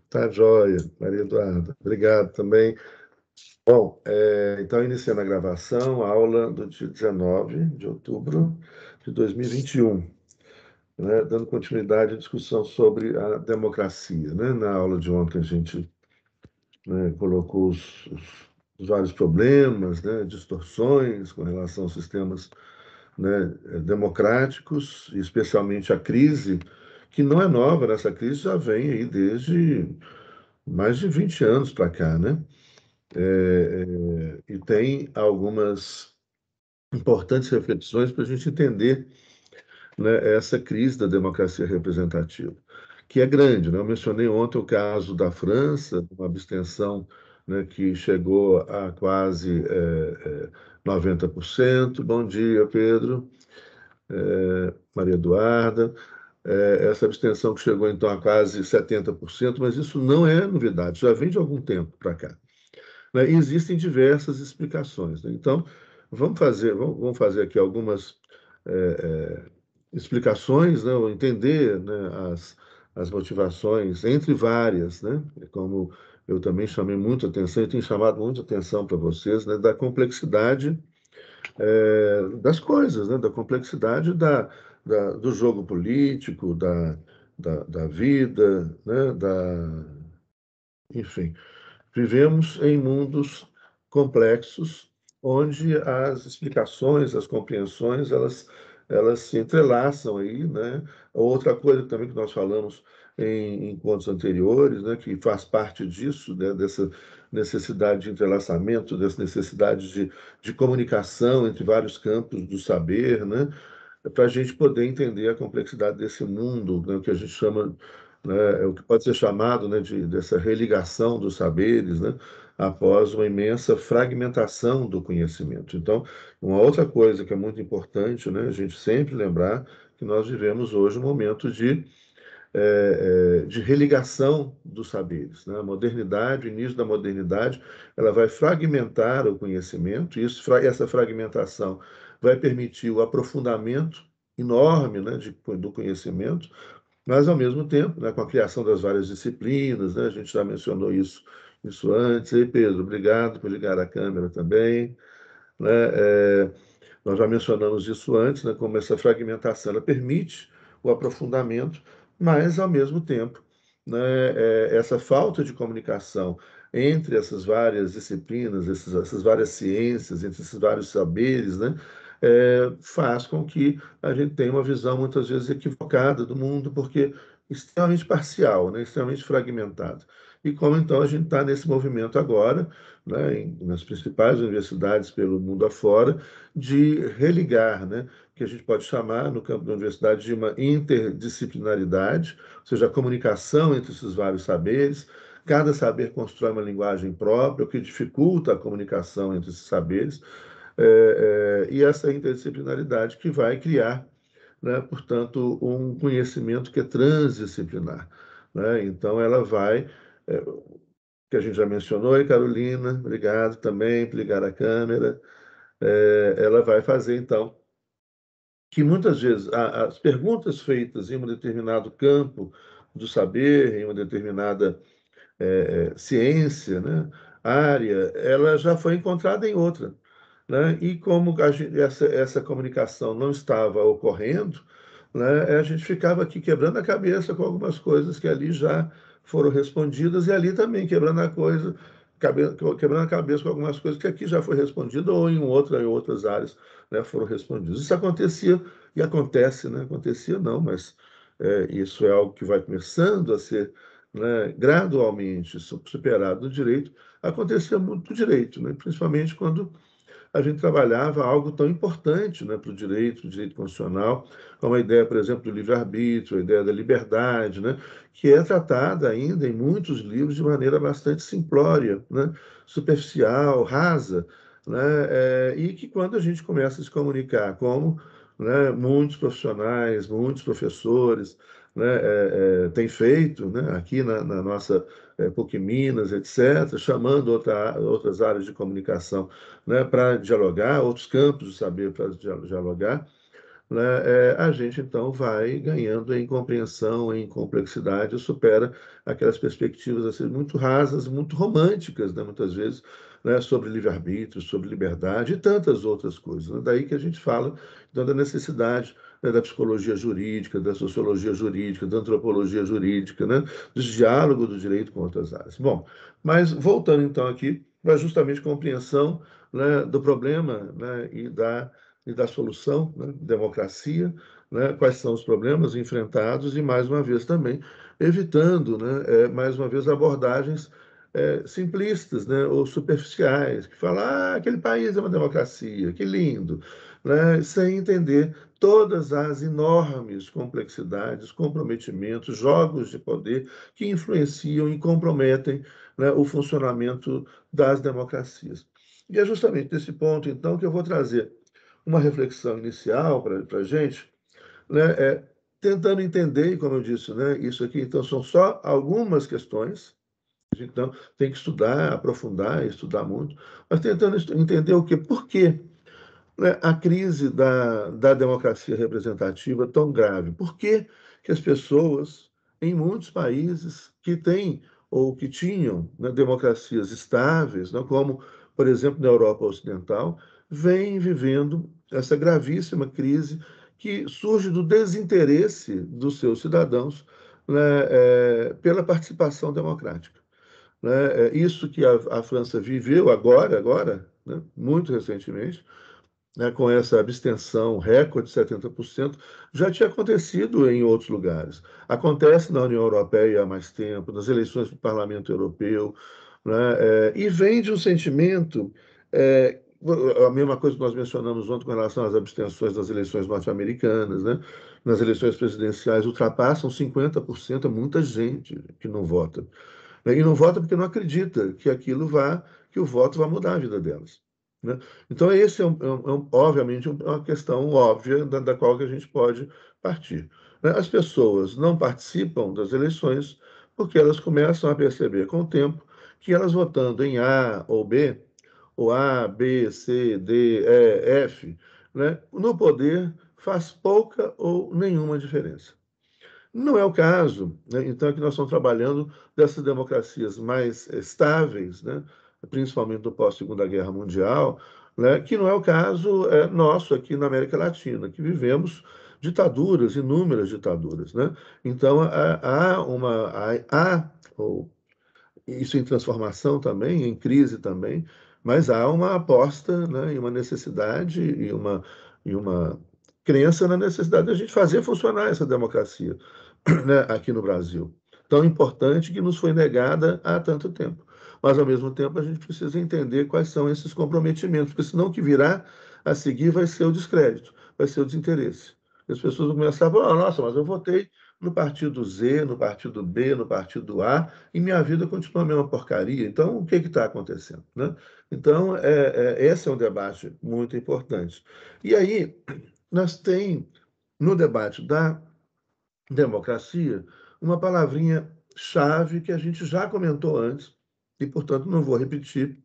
Tá joia, Maria Eduarda. Obrigado também. Bom, então, iniciando a gravação, aula do dia 19 de outubro de 2021, né, dando continuidade à discussão sobre a democracia. Né? Na aula de ontem, a gente, né, colocou os vários problemas, né, distorções com relação aos sistemas, né, democráticos, e especialmente a crise, que não é nova, né? Essa crise já vem aí desde mais de 20 anos para cá, né? E tem algumas importantes reflexões para a gente entender, né, essa crise da democracia representativa, que é grande. Né? Eu mencionei ontem o caso da França, uma abstenção, né, que chegou a quase 90%. Bom dia, Pedro, Maria Eduarda. Essa abstenção que chegou então a quase 70%, mas isso não é novidade, já vem de algum tempo para cá. Né? E existem diversas explicações. Né? Então, vamos fazer aqui algumas explicações, né? Ou entender, né, as motivações, entre várias, né? Como eu também chamei muito atenção e tenho chamado muito atenção para vocês, né, da complexidade das coisas, né? Da complexidade do jogo político, da vida, né? Enfim. Vivemos em mundos complexos, onde as explicações, as compreensões, elas se entrelaçam aí, né? Outra coisa também que nós falamos em encontros anteriores, né, que faz parte disso, né, dessa necessidade de entrelaçamento, dessa necessidade de comunicação entre vários campos do saber, né, para a gente poder entender a complexidade desse mundo, né, o que a gente chama, né, o que pode ser chamado, né, dessa religação dos saberes, né, após uma imensa fragmentação do conhecimento. Então, uma outra coisa que é muito importante, né, a gente sempre lembrar que nós vivemos hoje um momento de religação dos saberes. Né? A modernidade, o início da modernidade, ela vai fragmentar o conhecimento, e essa fragmentação vai permitir o aprofundamento enorme, né, do conhecimento, mas, ao mesmo tempo, né, com a criação das várias disciplinas, né, a gente já mencionou isso antes. E Pedro, obrigado por ligar a câmera também. Né, nós já mencionamos isso antes, né, como essa fragmentação ela permite o aprofundamento, mas, ao mesmo tempo, né, essa falta de comunicação entre essas várias disciplinas, essas várias ciências, entre esses vários saberes, né, faz com que a gente tenha uma visão muitas vezes equivocada do mundo, porque extremamente parcial, né, extremamente fragmentado. E como então a gente está nesse movimento agora, né, nas principais universidades pelo mundo afora, de religar, né, que a gente pode chamar, no campo da universidade, de uma interdisciplinaridade, ou seja, a comunicação entre esses vários saberes. Cada saber constrói uma linguagem própria, o que dificulta a comunicação entre esses saberes, e essa interdisciplinaridade que vai criar, né, portanto, um conhecimento que é transdisciplinar. Né? Então, ela vai, que a gente já mencionou, e Carolina, obrigado também por ligar a câmera, ela vai fazer, então, que muitas vezes as perguntas feitas em um determinado campo do saber, em uma determinada ciência, né, área, ela já foi encontrada em outra. Né? E como essa comunicação não estava ocorrendo, né, a gente ficava aqui quebrando a cabeça com algumas coisas que ali já foram respondidas, e ali também quebrando a cabeça com algumas coisas que aqui já foi respondida ou em outras áreas, né, foram respondidas. Isso acontecia e acontece, né? Acontecia não, mas isso é algo que vai começando a ser, né, gradualmente superado no direito. Acontecia muito no direito, né? Principalmente quando a gente trabalhava algo tão importante, né, para o direito constitucional, como a ideia, por exemplo, do livre-arbítrio, a ideia da liberdade, né, que é tratada ainda em muitos livros de maneira bastante simplória, né, superficial, rasa, né, e que quando a gente começa a se comunicar como, né, muitos profissionais, muitos professores, né, têm feito, né, aqui na nossa PUC Minas, etc., chamando outras áreas de comunicação, né, para dialogar, outros campos de saber para dialogar, né, a gente então vai ganhando em compreensão, em complexidade, supera aquelas perspectivas assim, muito rasas, muito românticas, né, muitas vezes, né, sobre livre-arbítrio, sobre liberdade e tantas outras coisas. Né? Daí que a gente fala então, da necessidade, né, da psicologia jurídica, da sociologia jurídica, da antropologia jurídica, né, do diálogo do direito com outras áreas. Bom, mas voltando então aqui para justamente compreensão, né, do problema, né, e da solução, né, democracia, né, quais são os problemas enfrentados e, mais uma vez, também evitando, né, mais uma vez, abordagens simplistas, né, ou superficiais, que falam, aquele país é uma democracia, que lindo, né, sem entender todas as enormes complexidades, comprometimentos, jogos de poder que influenciam e comprometem, né, o funcionamento das democracias. E é justamente nesse ponto, então, que eu vou trazer uma reflexão inicial para a gente, né, tentando entender, e como eu disse, né, isso aqui, então, são só algumas questões, a gente, então, tem que estudar, aprofundar, estudar muito, mas tentando entender o quê? Por quê, né, a crise da democracia representativa tão grave? Por que que as pessoas, em muitos países que têm ou que tinham, né, democracias estáveis, né, como, por exemplo, na Europa Ocidental, vêm vivendo essa gravíssima crise que surge do desinteresse dos seus cidadãos, né, pela participação democrática, né? Isso que a França viveu agora, né, muito recentemente, né, com essa abstenção recorde de 70%, já tinha acontecido em outros lugares. Acontece na União Europeia há mais tempo, nas eleições do Parlamento Europeu, né, e vem de um sentimento, a mesma coisa que nós mencionamos ontem com relação às abstenções das eleições norte-americanas, né? Nas eleições presidenciais ultrapassam 50%, é muita gente que não vota, né? E não vota porque não acredita que o voto vai mudar a vida delas, né? Então, esse obviamente, uma questão óbvia da qual que a gente pode partir, né? As pessoas não participam das eleições porque elas começam a perceber com o tempo que elas votando em A ou B, ou A, B, C, D, E, F, né, no poder faz pouca ou nenhuma diferença. Não é o caso, né? Então, é que nós estamos trabalhando dessas democracias mais estáveis, né? Principalmente do pós-Segunda Guerra Mundial, né? Que não é o caso nosso aqui na América Latina, que vivemos ditaduras, inúmeras ditaduras, né? Então, ou isso em transformação também, em crise também, mas há uma aposta, né, e uma necessidade e uma crença na necessidade da gente fazer funcionar essa democracia, né, aqui no Brasil, tão importante que nos foi negada há tanto tempo. Mas, ao mesmo tempo, a gente precisa entender quais são esses comprometimentos, porque senão o que virá a seguir vai ser o descrédito, vai ser o desinteresse. As pessoas vão começar a falar, nossa, mas eu votei no partido Z, no partido B, no partido A, e minha vida continua a mesma porcaria. Então, o que está acontecendo, né? Então, esse é um debate muito importante. E aí, nós tem, no debate da democracia, uma palavrinha chave que a gente já comentou antes, e, portanto, não vou repetir,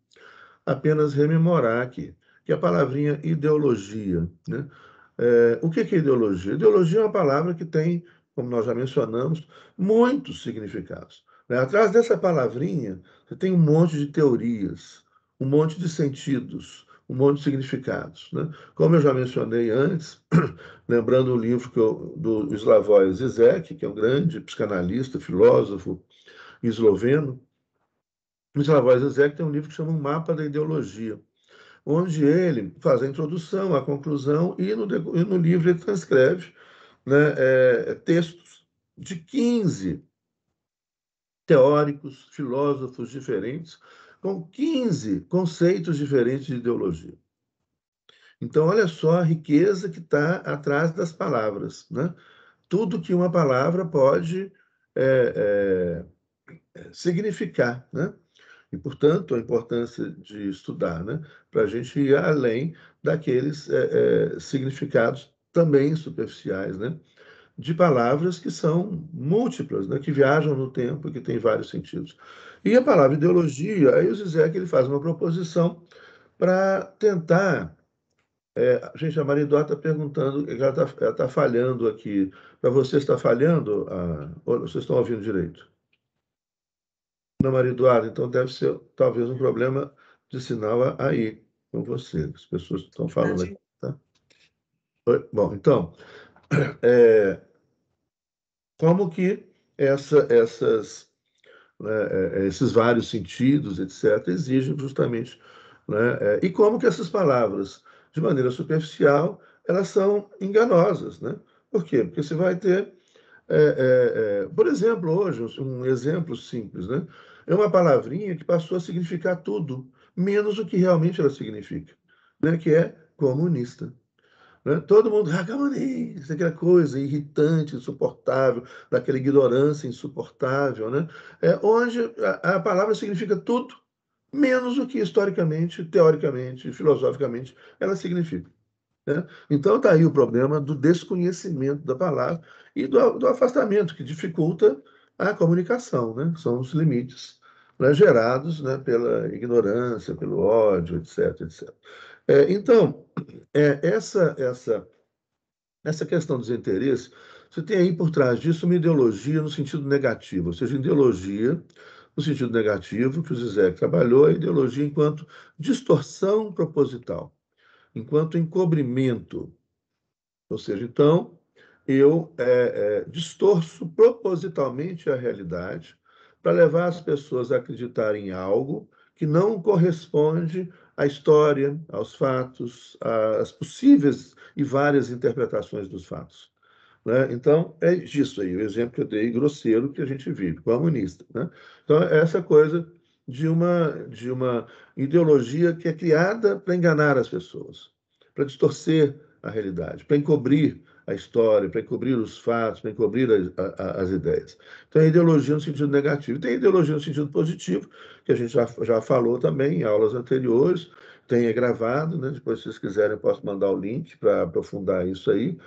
apenas rememorar aqui, que é a palavrinha ideologia, né? O que é ideologia? Ideologia é uma palavra que tem, como nós já mencionamos, muitos significados, né? Atrás dessa palavrinha, você tem um monte de teorias, um monte de sentidos, um monte de significados, né? Como eu já mencionei antes, lembrando o livro do Slavoj Zizek, que é um grande psicanalista, filósofo esloveno, o Slavoj Zizek tem um livro que chama Um Mapa da Ideologia, onde ele faz a introdução, a conclusão, e no livro ele transcreve, né, textos de 15 teóricos, filósofos diferentes, com 15 conceitos diferentes de ideologia. Então, olha só a riqueza que está atrás das palavras, né? Tudo que uma palavra pode significar, né? E, portanto, a importância de estudar, né? Para a gente ir além daqueles significados também superficiais, né? De palavras que são múltiplas, né? Que viajam no tempo, que têm vários sentidos. E a palavra ideologia, aí o Zizek ele faz uma proposição para tentar Gente, a Maridó está perguntando, ela está falhando aqui. Para você está falhando? Ou vocês estão ouvindo direito? Não, Mariduardo, então deve ser talvez um problema de sinal aí com você. As pessoas estão falando aqui, tá? Bom, então, é, como que esses vários sentidos, etc., exigem justamente, né, e como que essas palavras, de maneira superficial, elas são enganosas, né? Por quê? Porque você vai ter, por exemplo, hoje, um exemplo simples, né? É uma palavrinha que passou a significar tudo, menos o que realmente ela significa, né? Que é comunista. Né? Todo mundo, comunista, aquela coisa irritante, insuportável, daquela ignorância insuportável, né? Onde a palavra significa tudo, menos o que historicamente, teoricamente, filosoficamente ela significa. Né? Então está aí o problema do desconhecimento da palavra e do afastamento, que dificulta a comunicação, né? São os limites, né, gerados, né, pela ignorância, pelo ódio, etc, etc. Então, essa questão dos interesses, você tem aí por trás disso uma ideologia no sentido negativo, ou seja, ideologia no sentido negativo, que o Zizek trabalhou, a ideologia enquanto distorção proposital, enquanto encobrimento. Ou seja, então, eu distorço propositalmente a realidade para levar as pessoas a acreditarem em algo que não corresponde à história, aos fatos, às possíveis e várias interpretações dos fatos. Né? Então, é disso aí, o exemplo que eu dei grosseiro que a gente vive, comunista. Né? Então, é essa coisa de uma ideologia que é criada para enganar as pessoas, para distorcer a realidade, para encobrir a história, para encobrir os fatos, para encobrir as ideias. Então, é ideologia no sentido negativo. Tem ideologia no sentido positivo, que a gente já falou também em aulas anteriores, tem gravado, né? Depois, se vocês quiserem, eu posso mandar o link para aprofundar isso aí.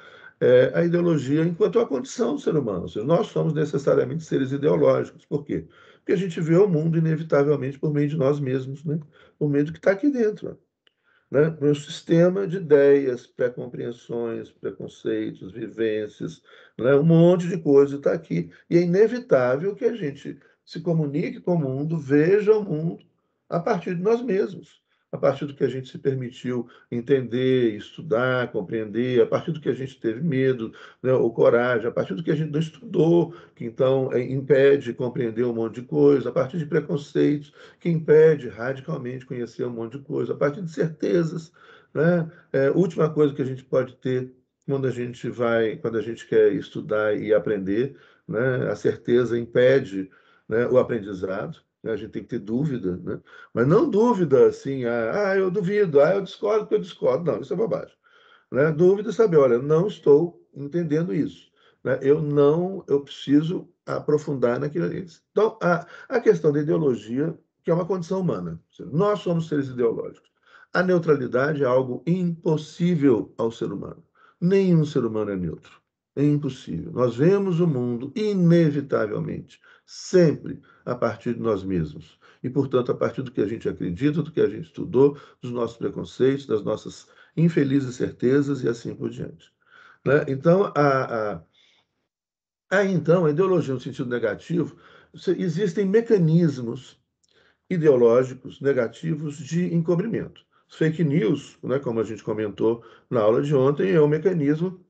A ideologia enquanto a condição do ser humano. Ou seja, nós somos necessariamente seres ideológicos. Por quê? Porque a gente vê o mundo, inevitavelmente, por meio de nós mesmos, né? Por meio do que está aqui dentro. Né? Um sistema de ideias, pré-compreensões, preconceitos, vivências, né? Um monte de coisa está aqui. E é inevitável que a gente se comunique com o mundo, veja o mundo a partir de nós mesmos, a partir do que a gente se permitiu entender, estudar, compreender, a partir do que a gente teve medo, né, ou coragem, a partir do que a gente não estudou, que então impede compreender um monte de coisa, a partir de preconceitos, que impede radicalmente conhecer um monte de coisa, a partir de certezas, né? Última coisa que a gente pode ter quando a gente quer estudar e aprender, né? A certeza impede, né, o aprendizado. Né? A gente tem que ter dúvida, né? Mas não dúvida assim, eu duvido, eu discordo porque eu discordo. Não, isso é bobagem. Né? Dúvida é saber, olha, não estou entendendo isso. Né? Eu preciso aprofundar naquilo ali. Então, a questão da ideologia, que é uma condição humana. Nós somos seres ideológicos. A neutralidade é algo impossível ao ser humano. Nenhum ser humano é neutro. É impossível. Nós vemos o mundo, inevitavelmente, sempre a partir de nós mesmos. E, portanto, a partir do que a gente acredita, do que a gente estudou, dos nossos preconceitos, das nossas infelizes certezas e assim por diante. Né? Então, então, a ideologia no sentido negativo, existem mecanismos ideológicos negativos de encobrimento. Fake news, né, como a gente comentou na aula de ontem, é um mecanismo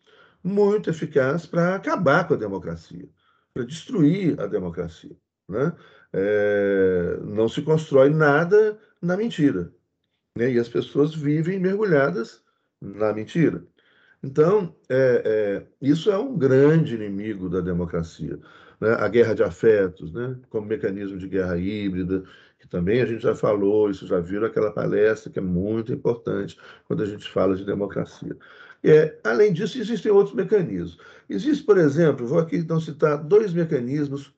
muito eficaz para acabar com a democracia, para destruir a democracia. Né? Não se constrói nada na mentira, né? E as pessoas vivem mergulhadas na mentira. Então, isso é um grande inimigo da democracia. Né? A guerra de afetos, né? Como mecanismo de guerra híbrida, que também a gente já falou, isso já viram aquela palestra que é muito importante quando a gente fala de democracia. Além disso, existem outros mecanismos. Existe, por exemplo, vou aqui então citar dois mecanismos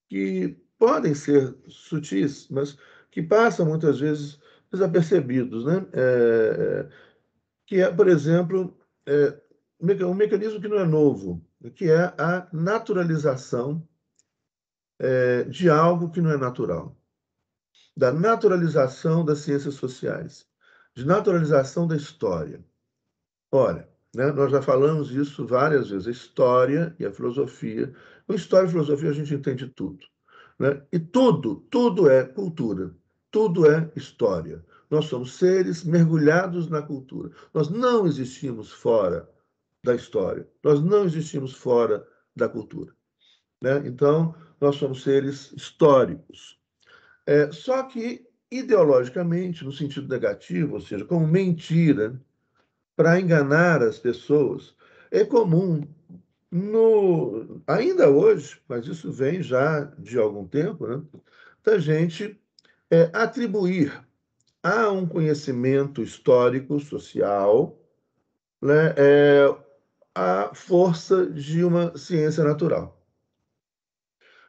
que podem ser sutis, mas que passam muitas vezes desapercebidos, né? Que é, por exemplo, um mecanismo que não é novo, que é a naturalização de algo que não é natural, da naturalização das ciências sociais. de naturalização da história. Olha, né, nós já falamos isso várias vezes, a história e a filosofia. Com história e filosofia a gente entende tudo, né? E tudo é cultura, tudo é história. Nós somos seres mergulhados na cultura. Nós não existimos fora da história, nós não existimos fora da cultura, né? Então, nós somos seres históricos. Só que, ideologicamente, no sentido negativo, ou seja, como mentira, para enganar as pessoas, é comum, ainda hoje, mas isso vem já de algum tempo, né, da gente atribuir a um conhecimento histórico, social, né, a força de uma ciência natural.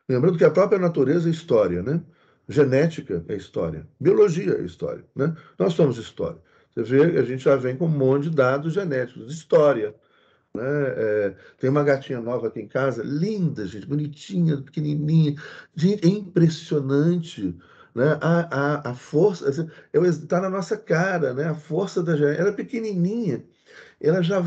Lembrando que a própria natureza é história, né? Genética é história, biologia é história, né? Nós somos história. Você vê, a gente já vem com um monte de dados genéticos, de história, né? Tem uma gatinha nova aqui em casa, linda, gente, bonitinha, pequenininha. Gente, é impressionante, né? A força, está na nossa cara, né? A força da genética. Ela é pequenininha, ela já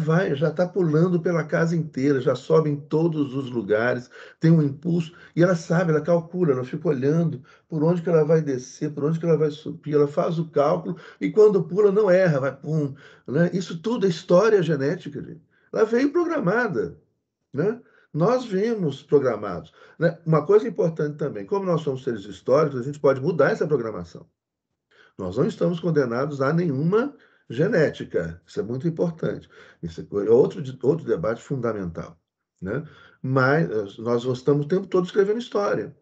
está pulando pela casa inteira, já sobe em todos os lugares, tem um impulso, e ela sabe, ela calcula, ela fica olhando por onde que ela vai descer, por onde que ela vai subir, ela faz o cálculo, e quando pula não erra, vai pum, né? Isso tudo é história genética, gente. Ela veio programada, né? Nós vimos programados, né? Uma coisa importante também, como nós somos seres históricos, a gente pode mudar essa programação. Nós não estamos condenados a nenhuma genética. Isso é muito importante. Isso é outro debate fundamental, né? Mas nós estamos o tempo todo escrevendo história.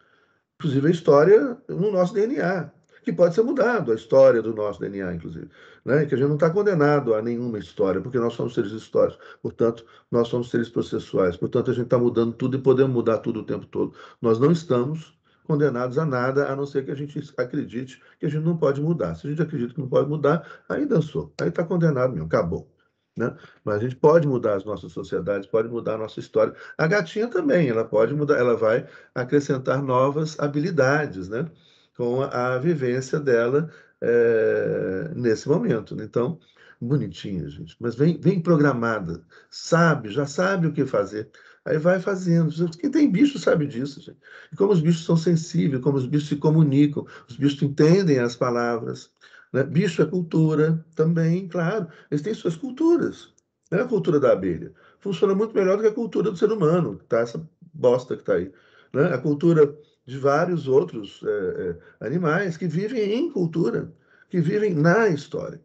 Inclusive a história no nosso DNA, que pode ser mudado, a história do nosso DNA, inclusive. Né? Que a gente não está condenado a nenhuma história, porque nós somos seres históricos. Portanto, nós somos seres processuais. Portanto, a gente está mudando tudo e podemos mudar tudo o tempo todo. Nós não estamos condenados a nada, a não ser que a gente acredite que a gente não pode mudar. Se a gente acredita que não pode mudar, aí dançou. Aí está condenado mesmo, acabou. Né? Mas a gente pode mudar as nossas sociedades, pode mudar a nossa história. A gatinha também, ela pode mudar, ela vai acrescentar novas habilidades, né? Com a vivência dela nesse momento, né? Então, bonitinha, gente, mas vem programada, já sabe o que fazer, aí vai fazendo. Quem tem bicho sabe disso, gente. E como os bichos são sensíveis, como os bichos se comunicam, os bichos entendem as palavras, né? Bicho é cultura também, claro, eles têm suas culturas. Não é a cultura da abelha. Funciona muito melhor do que a cultura do ser humano, tá? Essa bosta que está aí, né? A cultura de vários outros animais que vivem em cultura, que vivem na história.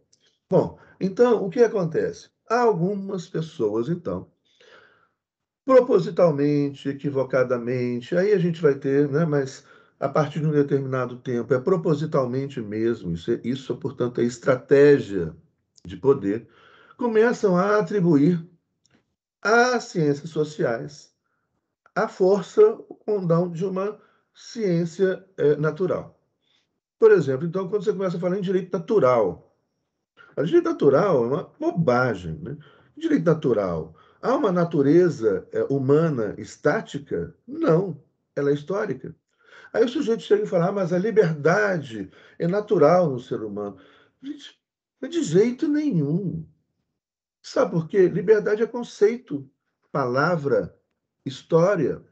Bom, então, o que acontece? Há algumas pessoas, então, propositalmente, equivocadamente, aí a gente vai ter, né, mas a partir de um determinado tempo, é propositalmente mesmo, portanto, é estratégia de poder, começam a atribuir às ciências sociais a força, o condão de uma ciência natural. Por exemplo, então, quando você começa a falar em direito natural, o direito natural é uma bobagem, né? Direito natural. Há uma natureza humana estática? Não, ela é histórica. Aí o sujeito chega e fala, mas a liberdade é natural no ser humano. Gente, de jeito nenhum. Sabe por quê? Liberdade é conceito, palavra, história.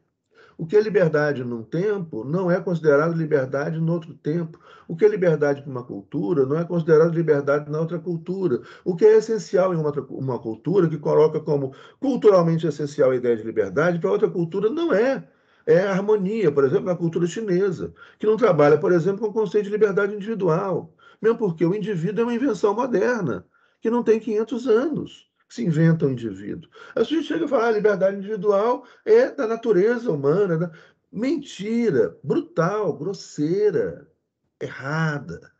O que é liberdade num tempo não é considerado liberdade no outro tempo. O que é liberdade para uma cultura não é considerado liberdade na outra cultura. O que é essencial em uma cultura, que coloca como culturalmente essencial a ideia de liberdade, para outra cultura não é. É a harmonia, por exemplo, na cultura chinesa, que não trabalha, por exemplo, com o conceito de liberdade individual. Mesmo porque o indivíduo é uma invenção moderna, que não tem 500 anos que se inventa o indivíduo. Aí a gente chega a falar, a liberdade individual é da natureza humana. Mentira, brutal, grosseira, errada,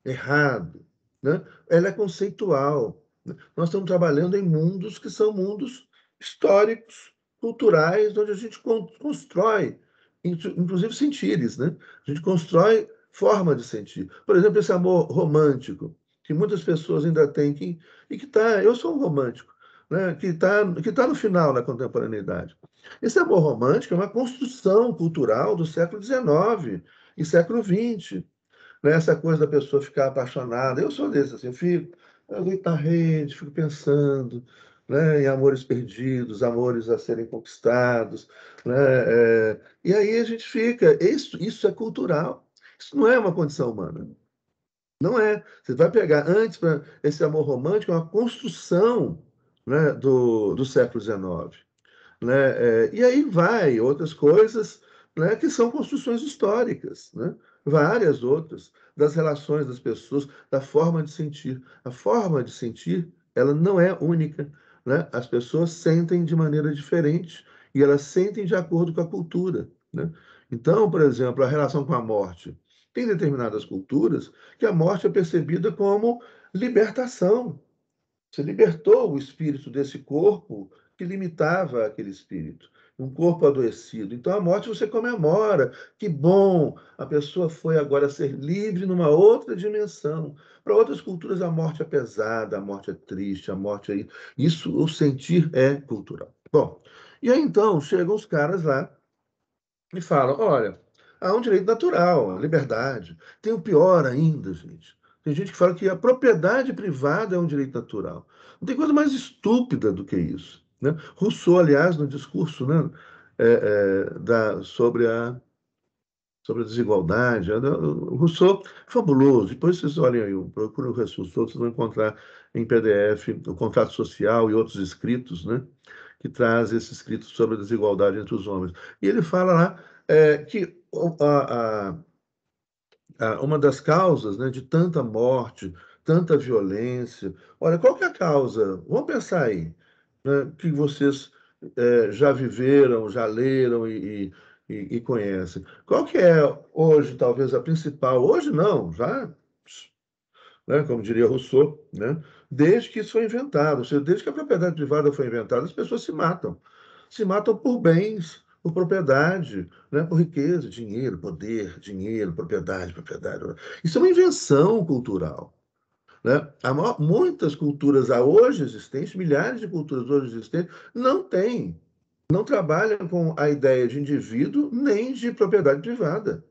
errado. Né? Ela é conceitual. Né? Nós estamos trabalhando em mundos que são mundos históricos, culturais, onde a gente constrói, inclusive sentires, né? A gente constrói forma de sentir. Por exemplo, esse amor romântico, que muitas pessoas ainda têm, e que está, eu sou um romântico, né? Que tá no final da contemporaneidade. Esse amor romântico é uma construção cultural do século XIX e século XX, né? Essa coisa da pessoa ficar apaixonada. Eu sou desse, assim, eu fico. Eu deito na rede, fico pensando, né, em amores perdidos, amores a serem conquistados, né, e aí a gente fica, isso é cultural, isso não é uma condição humana, não é. Você vai pegar antes, esse amor romântico é uma construção, né, do século XIX, né? E aí vai outras coisas, né, que são construções históricas, né? Várias outras, das relações das pessoas, da forma de sentir. A forma de sentir, ela não é única, né? As pessoas sentem de maneira diferente e elas sentem de acordo com a cultura, né? Então, por exemplo, a relação com a morte. Tem determinadas culturas que a morte é percebida como libertação. Você libertou o espírito desse corpo que limitava aquele espírito, um corpo adoecido. Então, a morte você comemora. Que bom! A pessoa foi agora ser livre numa outra dimensão. Para outras culturas, a morte é pesada, a morte é triste, a morte é. Isso, o sentir é cultural. Bom, e aí então chegam os caras lá e falam: olha, há um direito natural, a liberdade. Tem o pior ainda, gente. Tem gente que fala que a propriedade privada é um direito natural. Não tem coisa mais estúpida do que isso, né? Rousseau, aliás, no discurso, né, sobre a desigualdade, o Rousseau, fabuloso. Depois vocês olhem aí, procurem o Rousseau, vocês vão encontrar em PDF o Contrato Social e outros escritos, né, que traz esses escritos sobre a desigualdade entre os homens. E ele fala lá que uma das causas, né, de tanta morte, tanta violência. Olha, qual que é a causa? Vamos pensar aí, né, que vocês já viveram, já leram e conhecem. Qual que é hoje, talvez, a principal? Hoje não, já, né, como diria Rousseau, né, desde que isso foi inventado, ou seja, desde que a propriedade privada foi inventada, as pessoas se matam. Se matam por bens, por propriedade, né, por riqueza, dinheiro, propriedade, propriedade. Isso é uma invenção cultural. Né? Muitas culturas hoje existentes, milhares de culturas hoje existentes, não têm, não trabalham com a ideia de indivíduo nem de propriedade privada.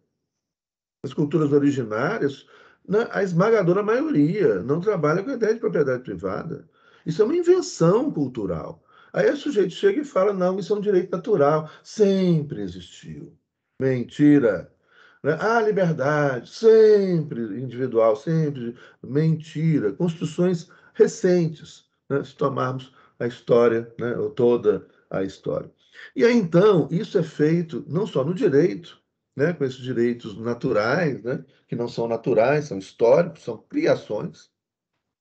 As culturas originárias, né, a esmagadora maioria, não trabalha com a ideia de propriedade privada. Isso é uma invenção cultural. Aí o sujeito chega e fala: não, isso é um direito natural. Sempre existiu. Mentira. Né? Ah, liberdade, sempre individual, sempre. Mentira. Construções recentes, né, se tomarmos a história, né, ou toda a história. E aí, então, isso é feito não só no direito, né, com esses direitos naturais, né, que não são naturais, são históricos, são criações,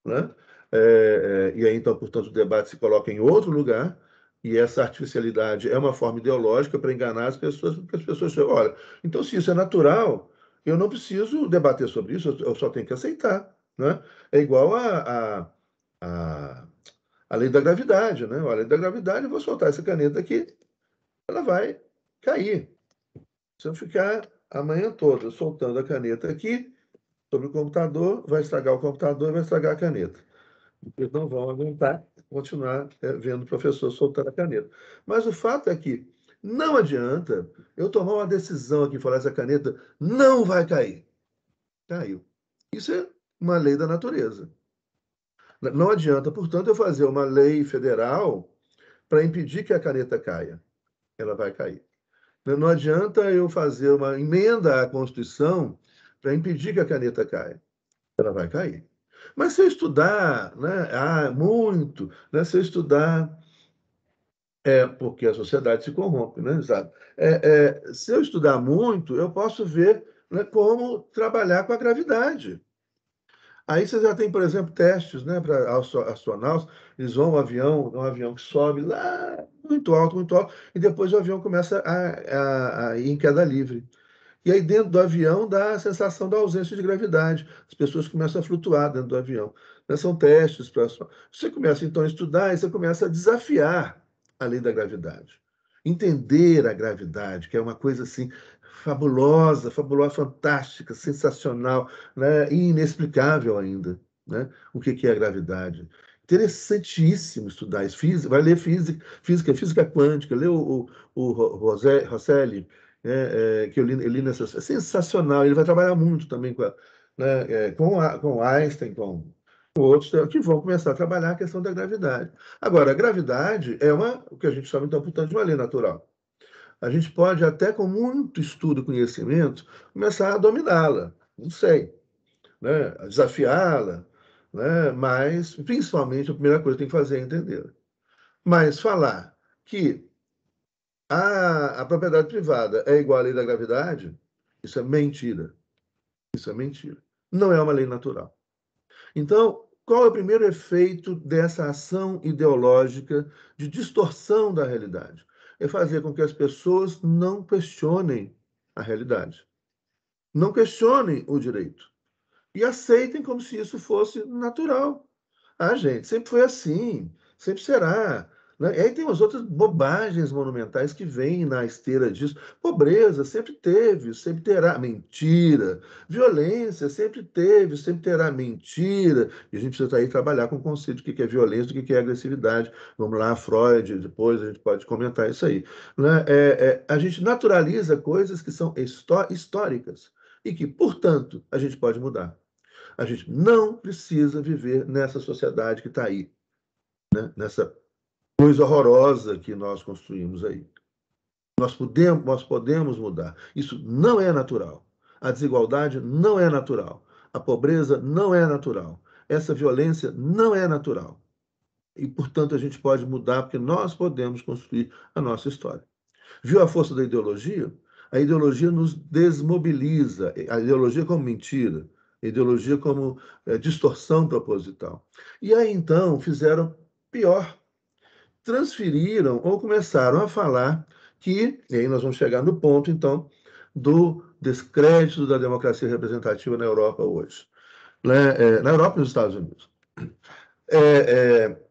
né? E aí, então, portanto, o debate se coloca em outro lugar, e essa artificialidade é uma forma ideológica para enganar as pessoas, porque as pessoas chegam, olha, então se isso é natural, eu não preciso debater sobre isso, eu só tenho que aceitar, né? É igual a, a lei da gravidade, né? A lei da gravidade, eu vou soltar essa caneta aqui, ela vai cair. Se eu ficar a manhã toda soltando a caneta aqui sobre o computador, vai estragar o computador e vai estragar a caneta. Eles não vão aguentar continuar vendo o professor soltando a caneta. Mas o fato é que não adianta eu tomar uma decisão aqui e falar: essa caneta não vai cair. Caiu. Isso é uma lei da natureza. Não adianta, portanto, eu fazer uma lei federal para impedir que a caneta caia. Ela vai cair. Não adianta eu fazer uma emenda à Constituição para impedir que a caneta caia. Ela vai cair. Mas se eu estudar, né, muito, né, se eu estudar, porque a sociedade se corrompe, né, sabe? Se eu estudar muito, eu posso ver, né, como trabalhar com a gravidade. Aí você já tem, por exemplo, testes, né, para astronautas, eles vão um avião que sobe lá muito alto, e depois o avião começa a ir em queda livre. E aí, dentro do avião, dá a sensação da ausência de gravidade. As pessoas começam a flutuar dentro do avião. Né, são testes para. Você começa, então, a estudar e você começa a desafiar a lei da gravidade. Entender a gravidade, que é uma coisa assim fabulosa, fabulosa, fantástica, sensacional, né, e inexplicável ainda. Né? O que é a gravidade? Interessantíssimo estudar isso. Vai ler física quântica, lê o Rosselli, que eu li nessa. É sensacional. Ele vai trabalhar muito também com, com Einstein, com outros que vão começar a trabalhar a questão da gravidade. Agora, a gravidade é o que a gente chama, então, portanto, de uma lei natural. A gente pode, até com muito estudo e conhecimento, começar a dominá-la, não sei, né? A desafiá-la, né? Mas, principalmente, a primeira coisa que tem que fazer é entender. Mas falar que a propriedade privada é igual à lei da gravidade, isso é mentira. Isso é mentira. Não é uma lei natural. Então, qual é o primeiro efeito dessa ação ideológica de distorção da realidade? É fazer com que as pessoas não questionem a realidade, não questionem o direito e aceitem como se isso fosse natural. Ah, gente, sempre foi assim, sempre será. Né? E aí tem umas outras bobagens monumentais que vêm na esteira disso. Pobreza sempre teve, sempre terá. Mentira. Violência sempre teve, sempre terá. Mentira. E a gente precisa aí trabalhar com o conceito do que é violência, do que é agressividade. Vamos lá, Freud, depois a gente pode comentar isso aí. Né? A gente naturaliza coisas que são históricas e que, portanto, a gente pode mudar. A gente não precisa viver nessa sociedade que está aí, né? Nessa coisa horrorosa que nós construímos aí. Nós podemos mudar. Isso não é natural. A desigualdade não é natural. A pobreza não é natural. Essa violência não é natural. E, portanto, a gente pode mudar porque nós podemos construir a nossa história. Viu a força da ideologia? A ideologia nos desmobiliza. A ideologia como mentira, a ideologia como distorção proposital. E aí, então, fizeram pior. Transferiram ou começaram a falar que, e aí nós vamos chegar no ponto, então, do descrédito da democracia representativa na Europa hoje. Né? Na Europa e nos Estados Unidos. É, é,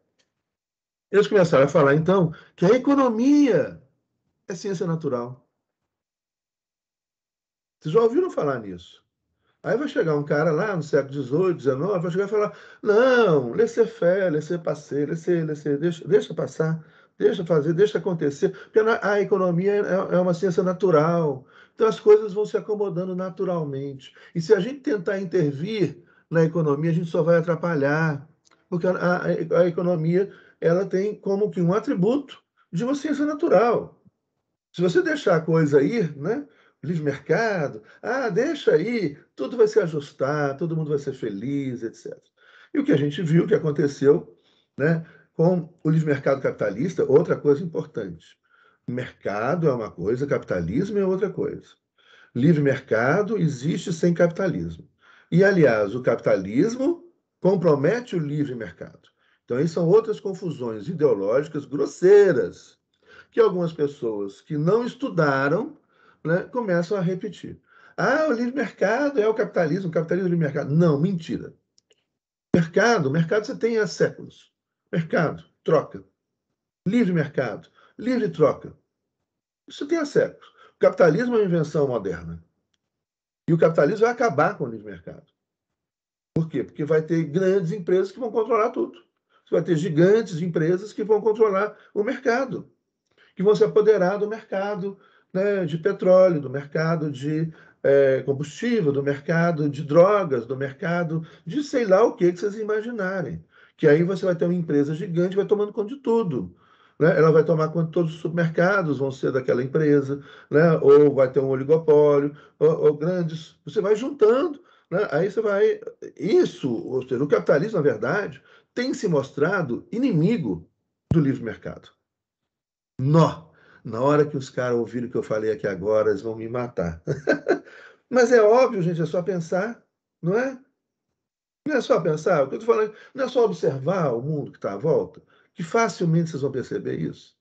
eles começaram a falar, então, que a economia é ciência natural. Vocês já ouviram falar nisso? Aí vai chegar um cara lá no século XVIII, XIX, vai chegar e falar: não, laissez-faire, laissez-passer, deixa passar, deixa fazer, deixa acontecer, porque a economia é uma ciência natural, então as coisas vão se acomodando naturalmente. E se a gente tentar intervir na economia, a gente só vai atrapalhar, porque a economia ela tem como que um atributo de uma ciência natural. Se você deixar a coisa ir, né? Livre mercado, deixa aí, tudo vai se ajustar, todo mundo vai ser feliz, etc. E o que a gente viu que aconteceu, né, com o livre mercado capitalista, outra coisa importante. Mercado é uma coisa, capitalismo é outra coisa. Livre mercado existe sem capitalismo. E, aliás, o capitalismo compromete o livre mercado. Então, aí são outras confusões ideológicas grosseiras que algumas pessoas que não estudaram, né, começam a repetir. O livre mercado é o capitalismo é o livre mercado. Não, mentira. Mercado você tem há séculos. Mercado, troca. Livre mercado, livre troca. Isso tem há séculos. O capitalismo é uma invenção moderna. E o capitalismo vai acabar com o livre mercado. Por quê? Porque vai ter grandes empresas que vão controlar tudo. Você vai ter gigantes empresas que vão controlar o mercado, que vão se apoderar do mercado, né, de petróleo, do mercado de combustível, do mercado de drogas, do mercado de sei lá o que vocês imaginarem. Que aí você vai ter uma empresa gigante que vai tomando conta de tudo. Né? Ela vai tomar conta de todos os supermercados, vão ser daquela empresa, né? Ou vai ter um oligopólio, ou grandes. Você vai juntando, né? Aí você vai. Isso, ou seja, o capitalismo, na verdade, tem se mostrado inimigo do livre mercado. Nó! Na hora que os caras ouvirem o que eu falei aqui agora, eles vão me matar. Mas é óbvio, gente, é só pensar, não é? Não é só pensar, o que eu estou falando, não é só observar o mundo que está à volta, que facilmente vocês vão perceber isso.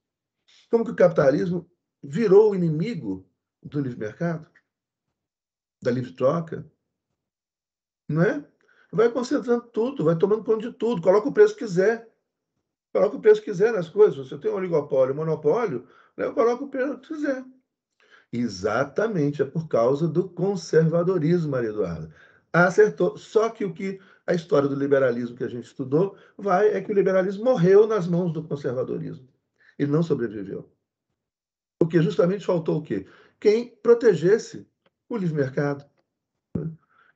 Como que o capitalismo virou o inimigo do livre mercado, da livre troca, não é? Vai concentrando tudo, vai tomando conta de tudo, coloca o preço que quiser, coloca o preço que quiser nas coisas. Você tem um oligopólio, um monopólio, né? Coloca o preço que quiser. Exatamente, é por causa do conservadorismo, Maria Eduarda. Acertou. Só que o que a história do liberalismo que a gente estudou vai é que o liberalismo morreu nas mãos do conservadorismo. Ele não sobreviveu. Porque justamente faltou o quê? Quem protegesse o livre mercado.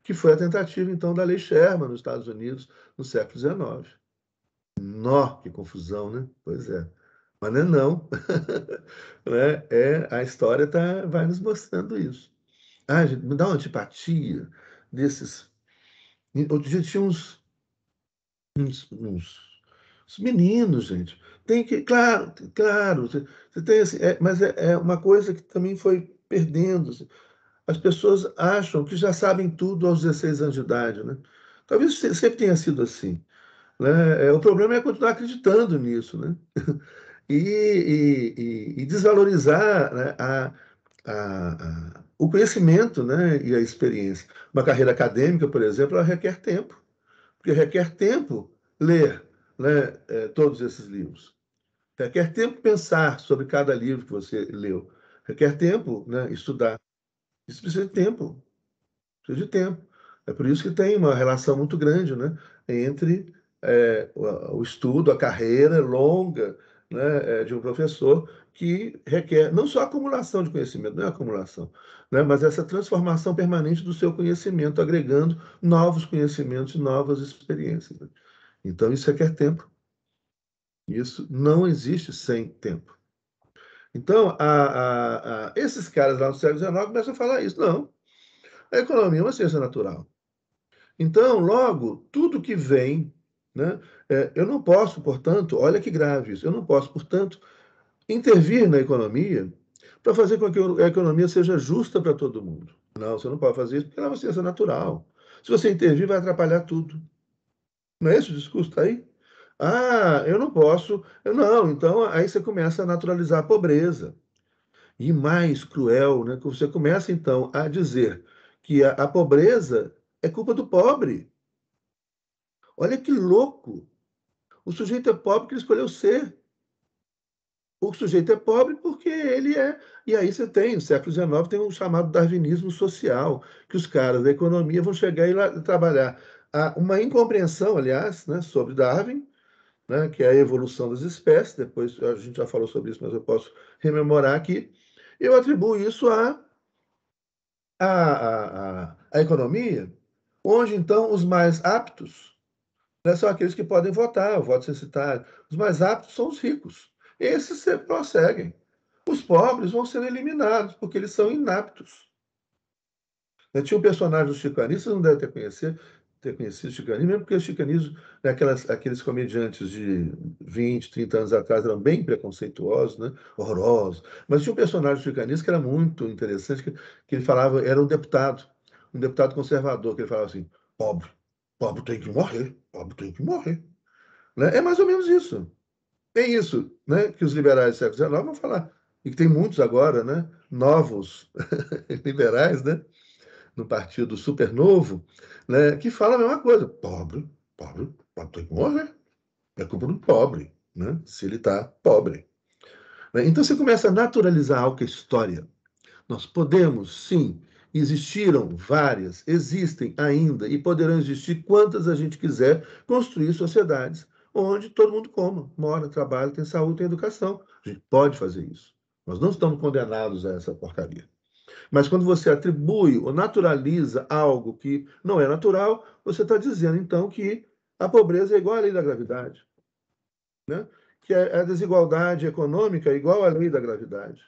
que foi a tentativa, então, da Lei Sherman nos Estados Unidos no século XIX. Nó, que confusão, né? Pois é. Mas não é não. Né? A história vai nos mostrando isso. Ah, gente, me dá uma antipatia desses. Outro dia tinha uns meninos, gente. Tem que, claro, claro, você tem assim, mas é uma coisa que também foi perdendo. Assim. As pessoas acham que já sabem tudo aos 16 anos de idade, né? Talvez sempre tenha sido assim. Né? O problema é continuar acreditando nisso, né? E desvalorizar, né, o conhecimento, né, e a experiência. Uma carreira acadêmica, por exemplo, ela requer tempo, porque requer tempo ler, né, todos esses livros. Requer tempo pensar sobre cada livro que você leu. Requer tempo, né, estudar. Isso precisa de tempo. Precisa de tempo. É por isso que tem uma relação muito grande, né, entre o estudo, a carreira longa, né, de um professor, que requer não só acumulação de conhecimento, não é acumulação, né, mas essa transformação permanente do seu conhecimento, agregando novos conhecimentos, novas experiências. Né? Então, isso requer tempo. Isso não existe sem tempo. Então, esses caras lá no século XIX começam a falar isso. Não, a economia é uma ciência natural. Então, logo, tudo que vem, né, eu não posso, portanto, olha que grave isso, eu não posso, portanto, intervir na economia para fazer com que a economia seja justa para todo mundo. Não, você não pode fazer isso porque ela é uma ciência natural. Se você intervir, vai atrapalhar tudo. Não é esse o discurso que está aí? Ah, eu não posso. Não, então aí você começa a naturalizar a pobreza. E mais cruel, né, que você começa então a dizer que a pobreza é culpa do pobre. Olha que louco! O sujeito é pobre porque ele escolheu ser. O sujeito é pobre porque ele é. E aí você tem, no século XIX, tem um chamado darwinismo social, que os caras da economia vão chegar e lá, trabalhar. Há uma incompreensão, aliás, né, sobre Darwin, né, que é a evolução das espécies. Depois a gente já falou sobre isso, mas eu posso rememorar aqui. Eu atribuo isso à economia, onde então os mais aptos, né, são aqueles que podem votar, o voto censitário. Os mais aptos são os ricos. Esses sempre prosseguem. Os pobres vão ser eliminados, porque eles são inaptos. Tinha um personagem do Chico Anísio, você não deve ter conhecido o Chico Anísio, mesmo porque o Chico Anísio, né, aqueles comediantes de 20, 30 anos atrás eram bem preconceituosos, né, horrorosos. Mas tinha um personagem do Chico Anísio que era muito interessante, que ele falava, era um deputado conservador, que ele falava assim, pobre, pobre tem que morrer, pobre tem que morrer. Né? É mais ou menos isso. É isso, né, que os liberais do século XIX vão falar. E que tem muitos agora, né, novos liberais, né, no partido supernovo, né, que falam a mesma coisa. Pobre, pobre, pobre tem que morrer. É culpa do pobre, né, se ele está pobre. Né? Então você começa a naturalizar algo que é história. Nós podemos, sim, existiram várias, existem ainda e poderão existir quantas a gente quiser construir sociedades onde todo mundo coma, mora, trabalha, tem saúde, tem educação. A gente pode fazer isso. Nós não estamos condenados a essa porcaria. Mas quando você atribui ou naturaliza algo que não é natural, você está dizendo, então, que a pobreza é igual à lei da gravidade, né? Que a desigualdade econômica é igual à lei da gravidade.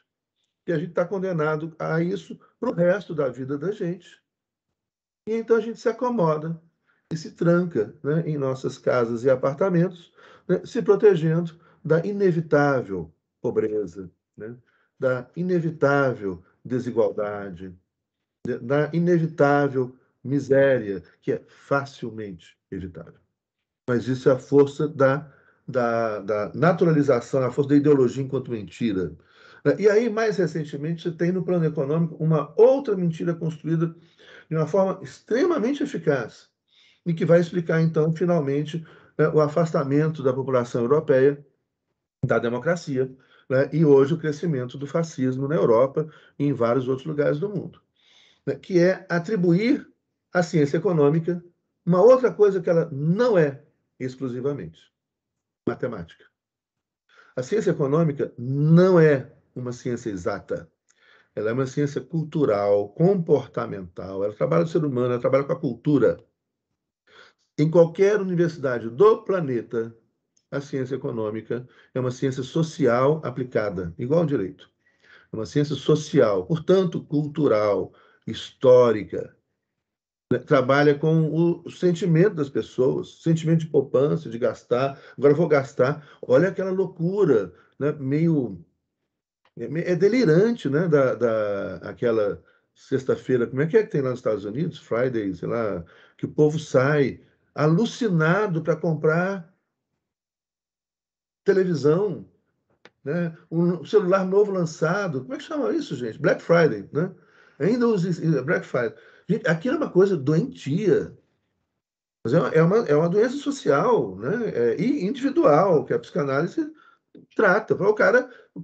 Que a gente está condenado a isso para o resto da vida da gente. E então a gente se acomoda e se tranca, né, em nossas casas e apartamentos, né, se protegendo da inevitável pobreza, né, da inevitável desigualdade, da inevitável miséria, que é facilmente evitável. Mas isso é a força da naturalização, a força da ideologia enquanto mentira. E aí, mais recentemente, você tem no plano econômico uma outra mentira construída de uma forma extremamente eficaz e que vai explicar, então, finalmente, né, o afastamento da população europeia da democracia, né, e hoje o crescimento do fascismo na Europa e em vários outros lugares do mundo, né, que é atribuir à ciência econômica uma outra coisa que ela não é exclusivamente: matemática. A ciência econômica não é uma ciência exata. ela é uma ciência cultural, comportamental, ela trabalha o ser humano, ela trabalha com a cultura. Em qualquer universidade do planeta, a ciência econômica é uma ciência social aplicada, igual ao direito. É uma ciência social, portanto, cultural, histórica, né? Trabalha com o sentimento das pessoas, sentimento de poupança, de gastar. Agora eu vou gastar. Olha aquela loucura, né? É delirante, né? Aquela sexta-feira, como é que tem lá nos Estados Unidos? Friday, sei lá, que o povo sai alucinado para comprar televisão, né? Um celular novo lançado. Como é que chama isso, gente? Black Friday, né? Ainda usa Black Friday. Gente, aquilo é uma coisa doentia. Mas é uma doença social, né? E individual, que a psicanálise trata. O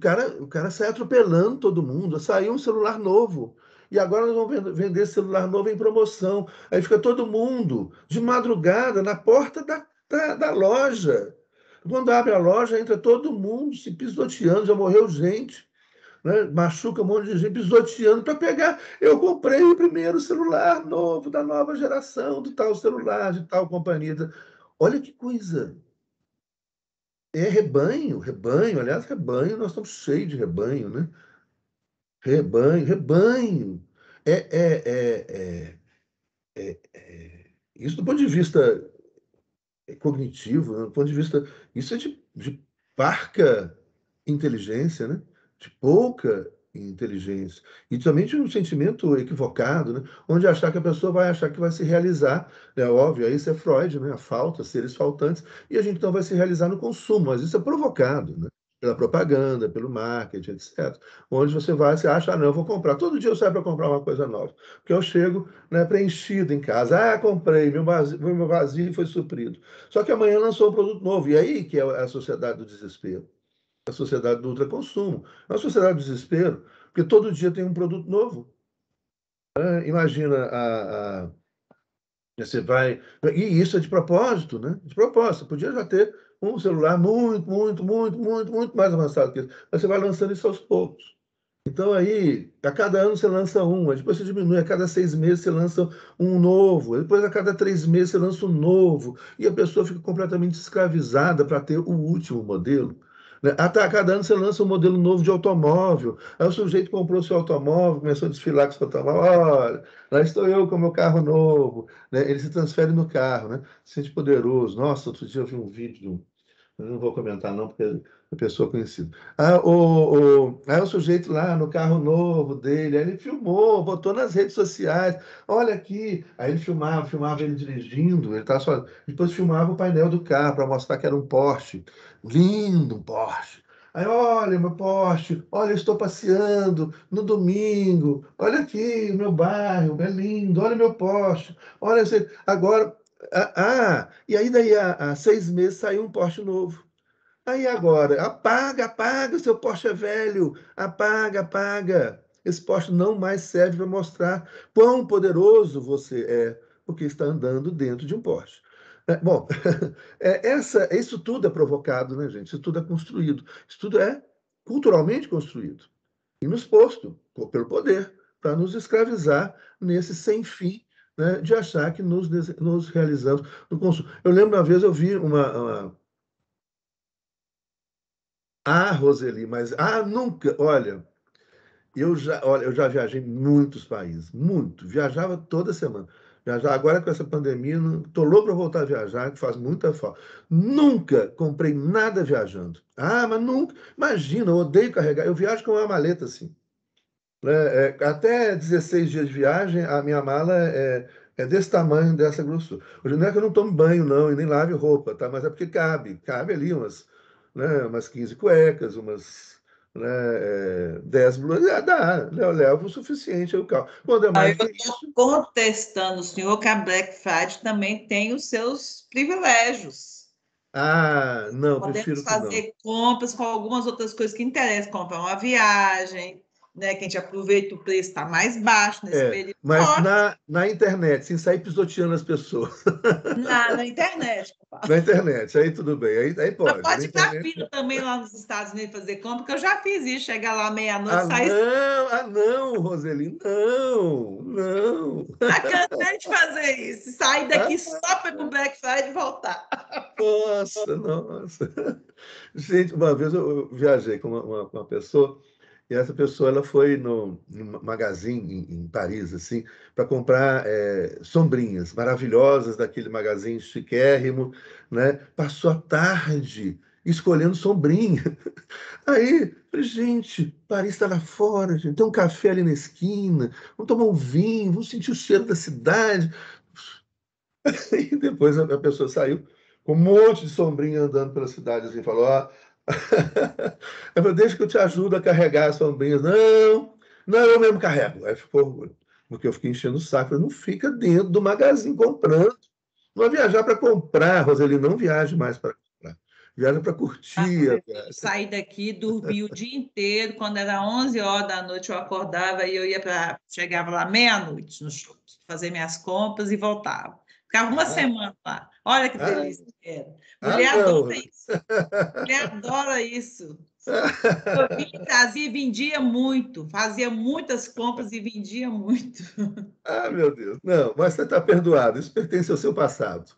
cara sai atropelando todo mundo. Saiu um celular novo. E agora nós vamos vender esse celular novo em promoção. Aí fica todo mundo de madrugada na porta da loja. Quando abre a loja, entra todo mundo se pisoteando. Já morreu gente, né? Machuca um monte de gente pisoteando para pegar. Eu comprei o primeiro celular novo da nova geração, do tal celular, de tal companhia. Olha que coisa. É rebanho, rebanho, aliás, rebanho, nós estamos cheios de rebanho, né? Rebanho, rebanho. É, é, é, isso do ponto de vista cognitivo, né? Do ponto de vista. Isso é de parca inteligência, né? De pouca inteligência. E também de um sentimento equivocado, né? Onde achar que a pessoa vai achar que vai se realizar. É óbvio, aí isso é Freud, né? A falta, seres faltantes. E a gente então vai se realizar no consumo, mas isso é provocado, né? Pela propaganda, pelo marketing, etc. Onde você acha, não, eu vou comprar. Todo dia eu saio para comprar uma coisa nova. Porque eu chego, né, preenchido em casa. Ah, comprei, meu vazio foi suprido. Só que amanhã lançou um produto novo. E aí que é a sociedade do desespero, a sociedade do ultraconsumo, a sociedade do desespero, porque todo dia tem um produto novo. Né? Imagina, você vai. E isso é de propósito, né? De propósito. Você podia já ter um celular muito, muito, muito, muito, muito mais avançado que esse. Mas você vai lançando isso aos poucos. Então, aí, a cada ano você lança um, aí depois você diminui, a cada 6 meses você lança um novo, aí depois a cada 3 meses você lança um novo, e a pessoa fica completamente escravizada para ter o último modelo. Né? Até a cada ano você lança um modelo novo de automóvel, aí o sujeito comprou seu automóvel, começou a desfilar com seu automóvel, olha, lá estou eu com o meu carro novo, né? Ele se transfere no carro, né? Se sente poderoso. Nossa, outro dia eu vi um vídeo de um. Eu não vou comentar, não, porque é pessoa conhecida. Aí o sujeito lá no carro novo dele, aí ele filmou, botou nas redes sociais. Olha aqui. Aí ele filmava ele dirigindo, ele estava só. Depois filmava o painel do carro para mostrar que era um Porsche. Lindo, um Porsche. Aí, olha, meu Porsche, olha, eu estou passeando no domingo. Olha aqui, o meu bairro, é lindo. Olha meu Porsche. Olha, agora. E aí daí há 6 meses saiu um Porsche novo. Aí agora, apaga, apaga, seu Porsche é velho, apaga, apaga. Esse Porsche não mais serve para mostrar quão poderoso você é, porque está andando dentro de um Porsche. Bom, isso tudo é provocado, né, gente? Isso tudo é construído. Isso tudo é culturalmente construído e nos posto pelo poder para nos escravizar nesse sem fim, né, de achar que nos realizamos no consumo. Eu lembro uma vez eu vi Roseli, mas nunca, olha, eu já viajei muitos países, muito, viajava toda semana. Viajar agora com essa pandemia, estou louco para voltar a viajar, que faz muita falta. Nunca comprei nada viajando. Mas nunca. Imagina, eu odeio carregar. Eu viajo com uma maleta assim, né? Até 16 dias de viagem, a minha mala é desse tamanho, dessa grossura. Hoje não é que eu não tomo banho, não, e nem lave roupa, tá? Mas é porque cabe ali umas 15 cuecas, né, 10 blusas, dá, né? Eu levo o suficiente aí o carro. Quando é Aí mais do eu que estou isso, contestando o senhor que a Black Friday também tem os seus privilégios. não, Podemos prefiro que não. fazer compras com algumas outras coisas que interessam, comprar uma viagem, né? Que a gente aproveita o preço está mais baixo nesse período. Mas na internet, sem sair pisoteando as pessoas. Na internet. Na internet, aí tudo bem, aí Mas pode. pode Na ir para internet. fila também lá nos Estados Unidos fazer compra, que eu já fiz isso, chegar lá meia-noite, Ah, sair. não, Roseli, não, não. Cansei de fazer isso, sair daqui só para ir para o Black Friday e voltar. Nossa, nossa. Gente, uma vez eu viajei com uma pessoa, e essa pessoa ela foi no magazine em Paris, assim, para comprar sombrinhas maravilhosas daquele magazine chiquérrimo, né? Passou a tarde escolhendo sombrinha. Aí, falei, gente, Paris está lá fora, gente, tem um café ali na esquina, vamos tomar um vinho, vamos sentir o cheiro da cidade. E depois a pessoa saiu com um monte de sombrinha andando pela cidade, assim, falou, ó, eu falei, deixa que eu te ajudo a carregar as sombrinhas. Não, não, eu mesmo carrego. Aí ficou, porque eu fiquei enchendo o saco, eu falei, não fica dentro do magazine comprando. Não vai viajar para comprar, Roseli, não viaje mais para comprar. Viaja para curtir a viagem. Saí daqui, dormi o dia inteiro. Quando era 11 horas da noite, eu acordava e eu ia para. Chegava lá meia-noite no show, fazer minhas compras e voltava. Ficava uma semana lá. Olha que delícia que era. Mulher Não. adora isso. Mulher adora isso. Eu vinha, trazia e vendia muito. Fazia muitas compras e vendia muito. Ah, meu Deus. Não, mas você está perdoado. Isso pertence ao seu passado.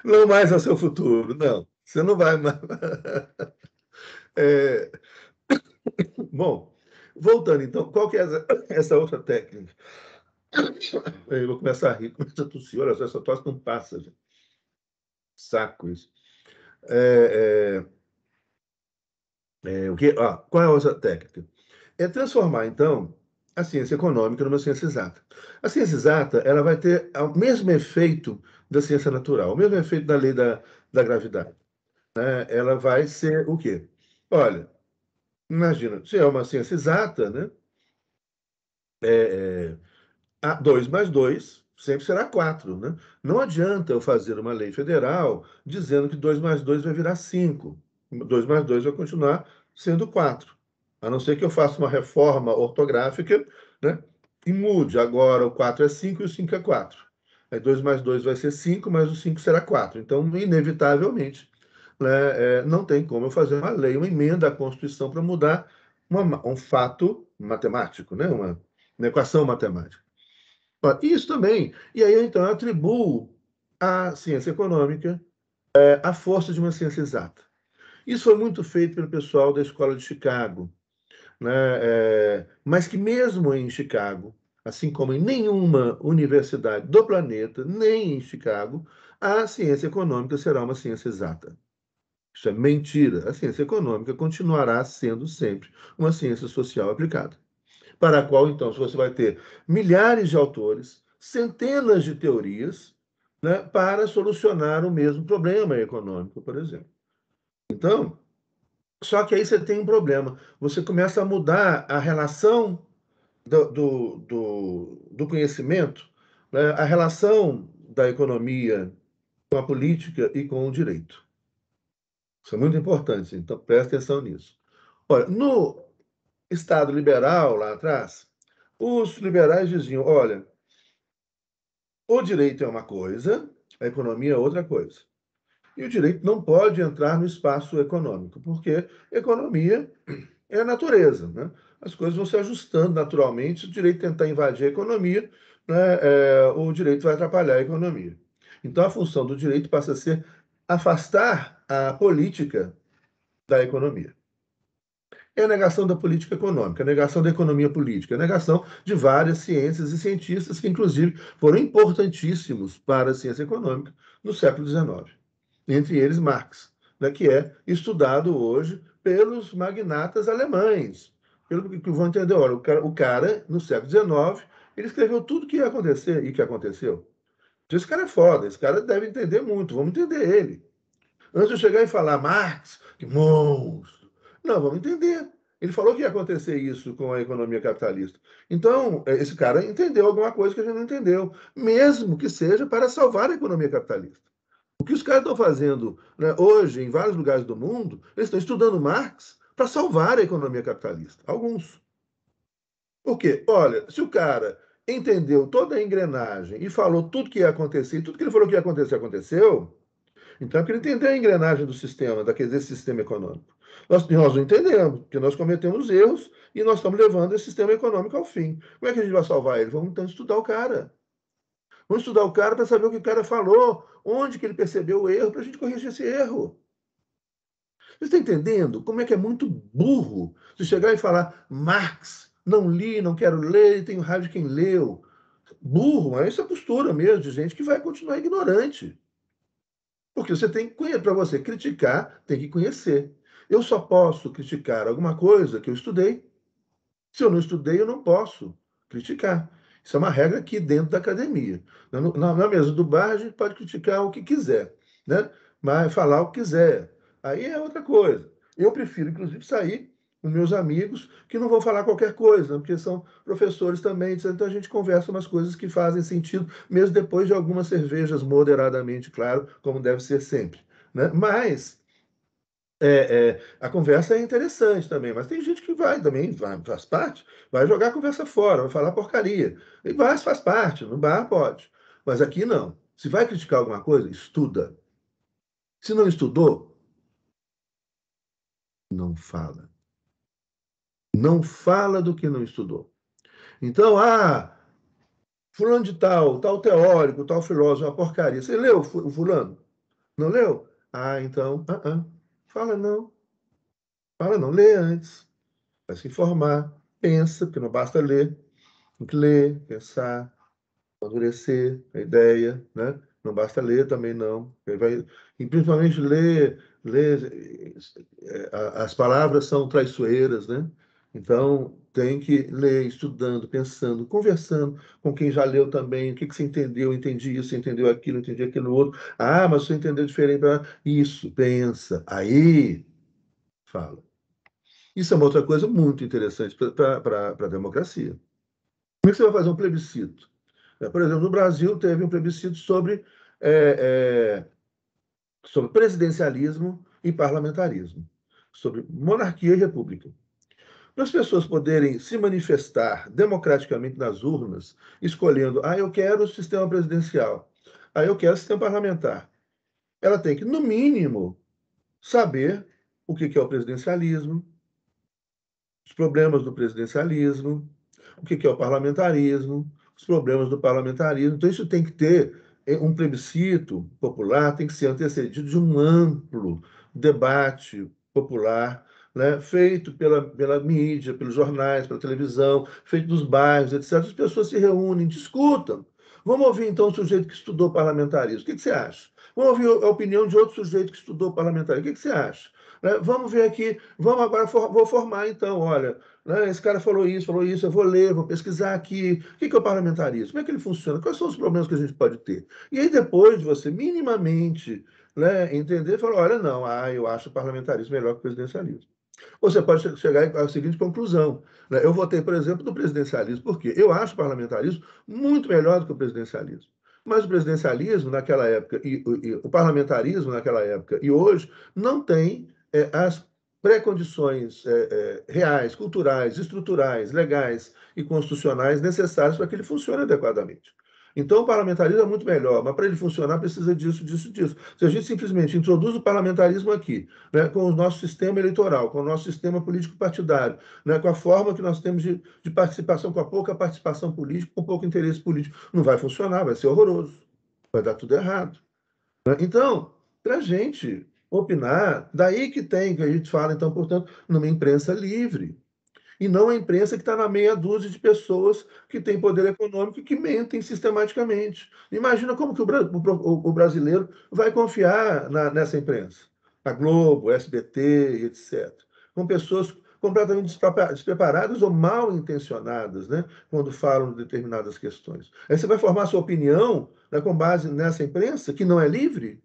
Não mais ao seu futuro. Não, você não vai mais. É, bom, voltando então, qual que é essa outra técnica? Eu vou começar a rir, começa a tossir. Olha só, essa tosse não passa, gente. Saco isso. É, o que, qual é a outra técnica? É transformar, então, a ciência econômica numa ciência exata. A ciência exata ela vai ter o mesmo efeito da ciência natural, o mesmo efeito da lei da gravidade. Né? Ela vai ser o quê? Olha, imagina, se é uma ciência exata, né? 2 mais 2 sempre será 4, né? Não adianta eu fazer uma lei federal dizendo que 2 mais 2 vai virar 5. 2 mais 2 vai continuar sendo 4. A não ser que eu faça uma reforma ortográfica, né? E mude. Agora o 4 é 5 e o 5 é 4. Aí 2 mais 2 vai ser 5, mas o 5 será 4. Então, inevitavelmente, né, não tem como eu fazer uma lei, uma emenda à Constituição para mudar um fato matemático, né? Uma equação matemática. Isso também. E aí, então, eu atribuo à ciência econômica a força de uma ciência exata. Isso foi muito feito pelo pessoal da Escola de Chicago, né? Mas que mesmo em Chicago, assim como em nenhuma universidade do planeta, nem em Chicago, a ciência econômica será uma ciência exata. Isso é mentira. A ciência econômica continuará sendo sempre uma ciência social aplicada, para a qual, então, você vai ter milhares de autores, centenas de teorias, né, para solucionar o mesmo problema econômico, por exemplo. Então, só que aí você tem um problema. Você começa a mudar a relação do conhecimento, né, a relação da economia com a política e com o direito. Isso é muito importante, então preste atenção nisso. Olha, no Estado liberal, lá atrás, os liberais diziam: olha, o direito é uma coisa, a economia é outra coisa. E o direito não pode entrar no espaço econômico, porque economia é a natureza, né? As coisas vão se ajustando naturalmente. Se o direito tentar invadir a economia, né, o direito vai atrapalhar a economia. Então, a função do direito passa a ser afastar a política da economia. É a negação da política econômica, a negação da economia política, a negação de várias ciências e cientistas que, inclusive, foram importantíssimos para a ciência econômica no século XIX. Entre eles, Marx, né, que é estudado hoje pelos magnatas alemães. Pelo que vão entender, olha, o cara, no século XIX, ele escreveu tudo o que ia acontecer e que aconteceu. Então, esse cara é foda, esse cara deve entender muito, vamos entender ele. Antes de eu chegar e falar, Marx, que monstro. Não, vamos entender. Ele falou que ia acontecer isso com a economia capitalista. Então, esse cara entendeu alguma coisa que a gente não entendeu, mesmo que seja para salvar a economia capitalista. O que os caras estão fazendo, né, hoje, em vários lugares do mundo, eles estão estudando Marx para salvar a economia capitalista. Alguns. Por quê? Olha, se o cara entendeu toda a engrenagem e falou tudo que ia acontecer, e tudo que ele falou que ia acontecer, aconteceu, então é porque ele entendeu a engrenagem do sistema, desse sistema econômico. Nós não entendemos, porque nós cometemos erros e nós estamos levando esse sistema econômico ao fim. Como é que a gente vai salvar ele? Vamos então estudar o cara. Vamos estudar o cara para saber o que o cara falou, onde que ele percebeu o erro, para a gente corrigir esse erro. Você está entendendo como é que é muito burro se chegar e falar Marx, não li, não quero ler, tenho raiva de quem leu. Burro, mas essa postura mesmo de gente que vai continuar ignorante. Porque você tem que, para você criticar, tem que conhecer. Eu só posso criticar alguma coisa que eu estudei. Se eu não estudei, eu não posso criticar. Isso é uma regra aqui dentro da academia. Na mesa do bar, a gente pode criticar o que quiser, né? Mas falar o que quiser. Aí é outra coisa. Eu prefiro, inclusive, sair com meus amigos que não vão falar qualquer coisa, porque são professores também, então a gente conversa umas coisas que fazem sentido, mesmo depois de algumas cervejas moderadamente, claro, como deve ser sempre. Né? Mas a conversa é interessante também, mas tem gente que vai também, faz parte, vai jogar a conversa fora, vai falar porcaria. E faz parte, no bar pode. Mas aqui não. Se vai criticar alguma coisa, estuda. Se não estudou, não fala. Não fala do que não estudou. Então, fulano de tal teórico, tal filósofo, uma porcaria. Você leu o fulano? Não leu? Então, fala não. Fala não, lê antes. Vai se informar, pensa, porque não basta ler. Tem que ler, pensar, amadurecer a ideia, né? Não basta ler também, não. E principalmente ler as palavras são traiçoeiras, né? Então, tem que ler, estudando, pensando, conversando com quem já leu também. O que que você entendeu? Entendi isso, entendeu aquilo, entendi aquilo outro. Mas você entendeu diferente. Isso, pensa. Aí, fala. Isso é uma outra coisa muito interessante para a democracia. Como é que você vai fazer um plebiscito? Por exemplo, no Brasil teve um plebiscito é, sobre presidencialismo e parlamentarismo, sobre monarquia e república. Para as pessoas poderem se manifestar democraticamente nas urnas, escolhendo, eu quero o sistema presidencial, eu quero o sistema parlamentar. Ela tem que, no mínimo, saber o que é o presidencialismo, os problemas do presidencialismo, o que é o parlamentarismo, os problemas do parlamentarismo. Então, isso tem que ter um plebiscito popular, tem que ser antecedido de um amplo debate popular, né, feito pela mídia, pelos jornais, pela televisão, feito nos bairros, etc. As pessoas se reúnem, discutam. Vamos ouvir, então, o sujeito que estudou parlamentarismo. O que você acha? Vamos ouvir a opinião de outro sujeito que estudou parlamentarismo. O que você acha? Vamos ver aqui, vamos agora, vou formar então, olha, esse cara falou isso, eu vou ler, vou pesquisar aqui, o que é o parlamentarismo, como é que ele funciona, quais são os problemas que a gente pode ter. E aí depois de você minimamente entender, falar, olha, não, eu acho o parlamentarismo melhor que o presidencialismo. Ou você pode chegar à seguinte conclusão, eu votei, por exemplo, no presidencialismo, porque eu acho o parlamentarismo muito melhor do que o presidencialismo. Mas o presidencialismo naquela época e o parlamentarismo naquela época e hoje não tem as pré-condições reais, culturais, estruturais, legais e constitucionais necessárias para que ele funcione adequadamente. Então, o parlamentarismo é muito melhor, mas para ele funcionar precisa disso, disso, disso. Se a gente simplesmente introduz o parlamentarismo aqui, com o nosso sistema eleitoral, com o nosso sistema político partidário, com a forma que nós temos de participação, com a pouca participação política, com pouco interesse político, não vai funcionar, vai ser horroroso, vai dar tudo errado. Então, para a gente opinar, daí que a gente fala, então, portanto, numa imprensa livre. E não a imprensa que está na meia dúzia de pessoas que têm poder econômico e que mentem sistematicamente. Imagina como que o brasileiro vai confiar nessa imprensa. A Globo, SBT, etc. Com pessoas completamente despreparadas ou mal intencionadas, né, quando falam de determinadas questões. Aí você vai formar sua opinião, com base nessa imprensa, que não é livre,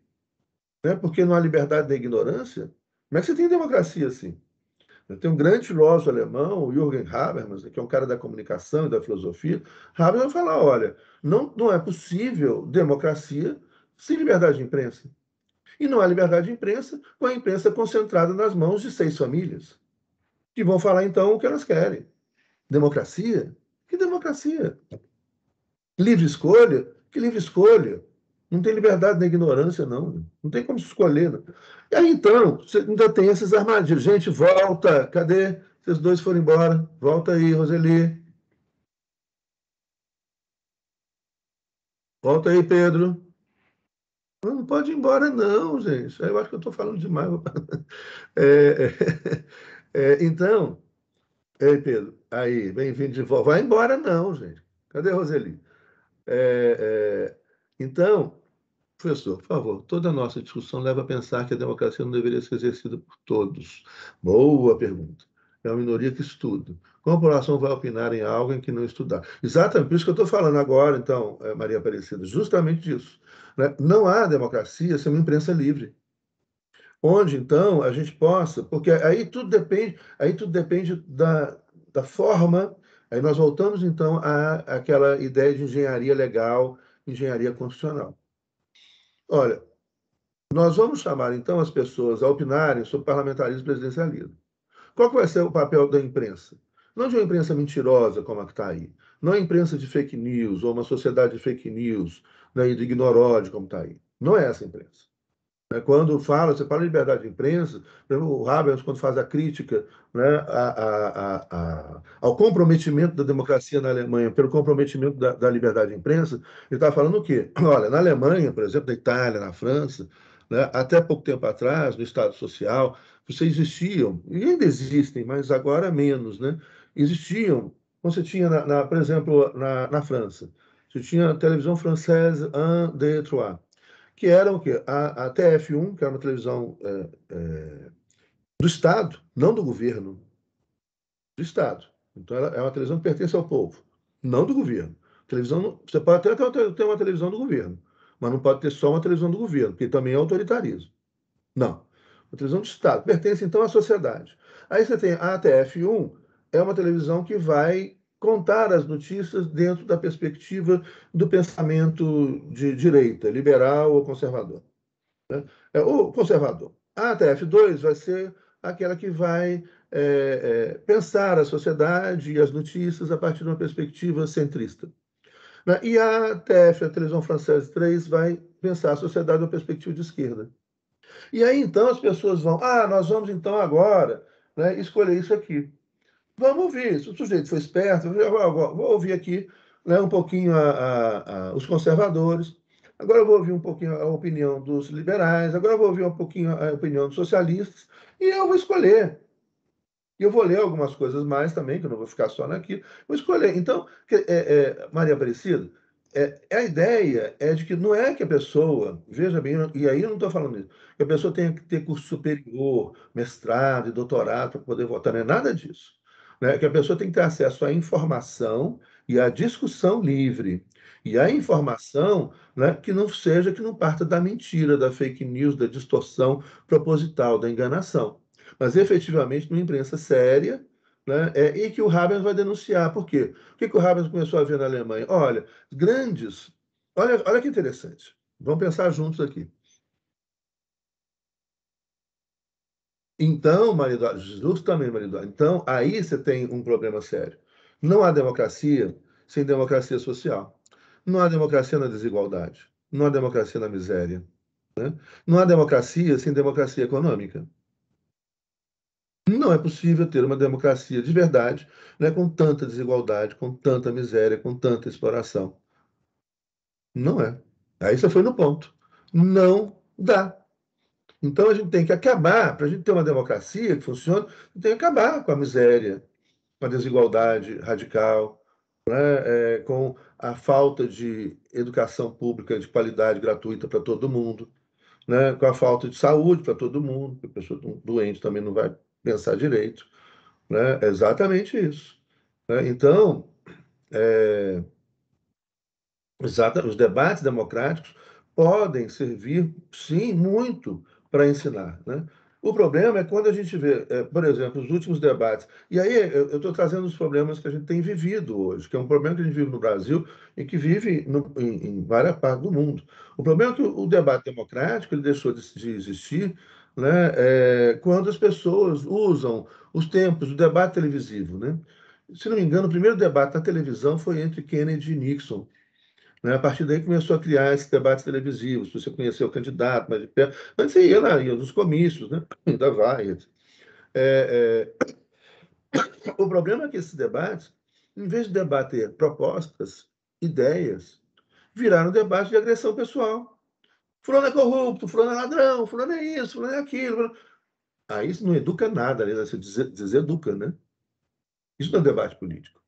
porque não há liberdade da ignorância. Como é que você tem democracia assim? Tem um grande filósofo alemão, o Jürgen Habermas, que é um cara da comunicação e da filosofia. Habermas vai falar, olha, não é possível democracia sem liberdade de imprensa. E não há liberdade de imprensa com a imprensa concentrada nas mãos de 6 famílias. que vão falar, então, o que elas querem. Democracia? Que democracia? Livre escolha? Que livre escolha? Não tem liberdade na ignorância, não. Não tem como se escolher. Não. E aí, então, você ainda tem esses armadilhos. Gente, volta. Cadê? Vocês dois foram embora. Volta aí, Roseli. Volta aí, Pedro. Não pode ir embora, não, gente. Eu acho que eu estou falando demais. É, então, ei, Pedro, aí, bem-vindo de volta. Vai embora, não, gente. Cadê a Roseli? É, então, professor, por favor, toda a nossa discussão leva a pensar que a democracia não deveria ser exercida por todos. Boa pergunta. É uma minoria que estuda. Como a população vai opinar em algo em que não estudar? Exatamente, por isso que eu estou falando agora, então, Maria Aparecida, justamente disso. Né? Não há democracia sem uma imprensa livre. Onde, então, a gente possa, porque aí tudo depende da forma, aí nós voltamos, então, àquela ideia de engenharia legal, engenharia constitucional. Olha, nós vamos chamar, então, as pessoas a opinarem sobre parlamentarismo e presidencialismo. Qual que vai ser o papel da imprensa? Não de uma imprensa mentirosa, como a que está aí. Não a imprensa de fake news, ou uma sociedade de fake news, né, e de ignoróide, como está aí. Não é essa a imprensa. Quando fala, você fala de liberdade de imprensa, por exemplo, o Habermas, quando faz a crítica, né, ao comprometimento da democracia na Alemanha pelo comprometimento da liberdade de imprensa, ele está falando o quê? Olha, na Alemanha, por exemplo, na Itália, na França, né, até pouco tempo atrás, no Estado Social, você existiam, e ainda existem, mas agora menos, né? Existiam, você tinha, por exemplo, na França, você tinha a televisão francesa 1, 2, 3, que era o quê? A TF1, que era uma televisão do Estado, não do governo, do Estado. Então, ela é uma televisão que pertence ao povo, não do governo. Televisão, você pode até ter uma televisão do governo, mas não pode ter só uma televisão do governo, porque também é autoritarismo. Não. Uma televisão do Estado. Pertence, então, à sociedade. Aí você tem a TF1, é uma televisão que vai contar as notícias dentro da perspectiva do pensamento de direita, liberal ou conservador. Né? O conservador. A TF2 vai ser aquela que vai pensar a sociedade e as notícias a partir de uma perspectiva centrista. Né? E a TF, a televisão francesa 3, vai pensar a sociedade de uma perspectiva de esquerda. E aí, então, as pessoas vão, nós vamos, então, agora, né, escolher isso aqui. Vamos ouvir. Se o sujeito for esperto, vou ouvir aqui, né, um pouquinho os conservadores, agora eu vou ouvir um pouquinho a opinião dos liberais, agora eu vou ouvir um pouquinho a opinião dos socialistas, e eu vou escolher. E eu vou ler algumas coisas mais também, que eu não vou ficar só naquilo. Vou escolher. Então, Maria Aparecida, a ideia é de que não é que a pessoa, veja bem, e aí eu não estou falando isso, que a pessoa tenha que ter curso superior, mestrado e doutorado para poder votar, não é nada disso. Né? Que a pessoa tem que ter acesso à informação e à discussão livre. E à informação, né, que não seja, que não parta da mentira, da fake news, da distorção proposital, da enganação, mas efetivamente numa imprensa séria, né, e que o Habermas vai denunciar. Por quê? O que o Habermas começou a ver na Alemanha? Olha, grandes. Olha que interessante. Vamos pensar juntos aqui. Então, marido, justamente, marido, então aí você tem um problema sério. Não há democracia sem democracia social. Não há democracia na desigualdade. Não há democracia na miséria. Né? Não há democracia sem democracia econômica. Não é possível ter uma democracia de verdade, né, com tanta desigualdade, com tanta miséria, com tanta exploração. Não é. Aí você foi no ponto. Não dá. Então a gente tem que acabar, para a gente ter uma democracia que funcione, tem que acabar com a miséria, com a desigualdade radical, né, com a falta de educação pública de qualidade gratuita para todo mundo, né, com a falta de saúde para todo mundo, porque a pessoa doente também não vai pensar direito. Né? É exatamente isso. Né? Então, os debates democráticos podem servir, sim, muito para ensinar. Né? O problema é quando a gente vê, por exemplo, os últimos debates. E aí eu estou trazendo os problemas que a gente tem vivido hoje, que é um problema que a gente vive no Brasil e que vive em várias partes do mundo. O problema é que o debate democrático ele deixou de existir, né, quando as pessoas usam os tempos do debate televisivo, né? Se não me engano, o primeiro debate na televisão foi entre Kennedy e Nixon, né? A partir daí começou a criar esses debates televisivos, para você conhecer o candidato mais de perto. Antes você ia lá, ia nos comícios, né? Ainda vai. É, o problema é que esses debates, em vez de debater propostas, ideias, viraram debate de agressão pessoal. Fulano é corrupto, fulano é ladrão, fulano é isso, fulano é aquilo. Aí isso não educa nada, aliás, você deseduca, né? Isso não é debate político.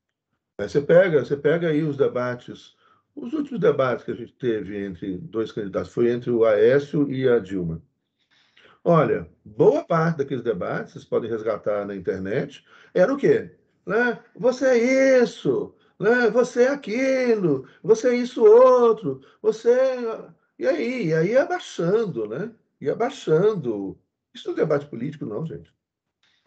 Aí você pega aí os debates, os últimos debates que a gente teve entre dois candidatos, foi entre o Aécio e a Dilma. Olha, boa parte daqueles debates, vocês podem resgatar na internet, era o quê? Né? Você é isso, né? Você é aquilo, você é isso outro, você. E aí ia abaixando, né? Ia abaixando. Isso não é debate político, não, gente.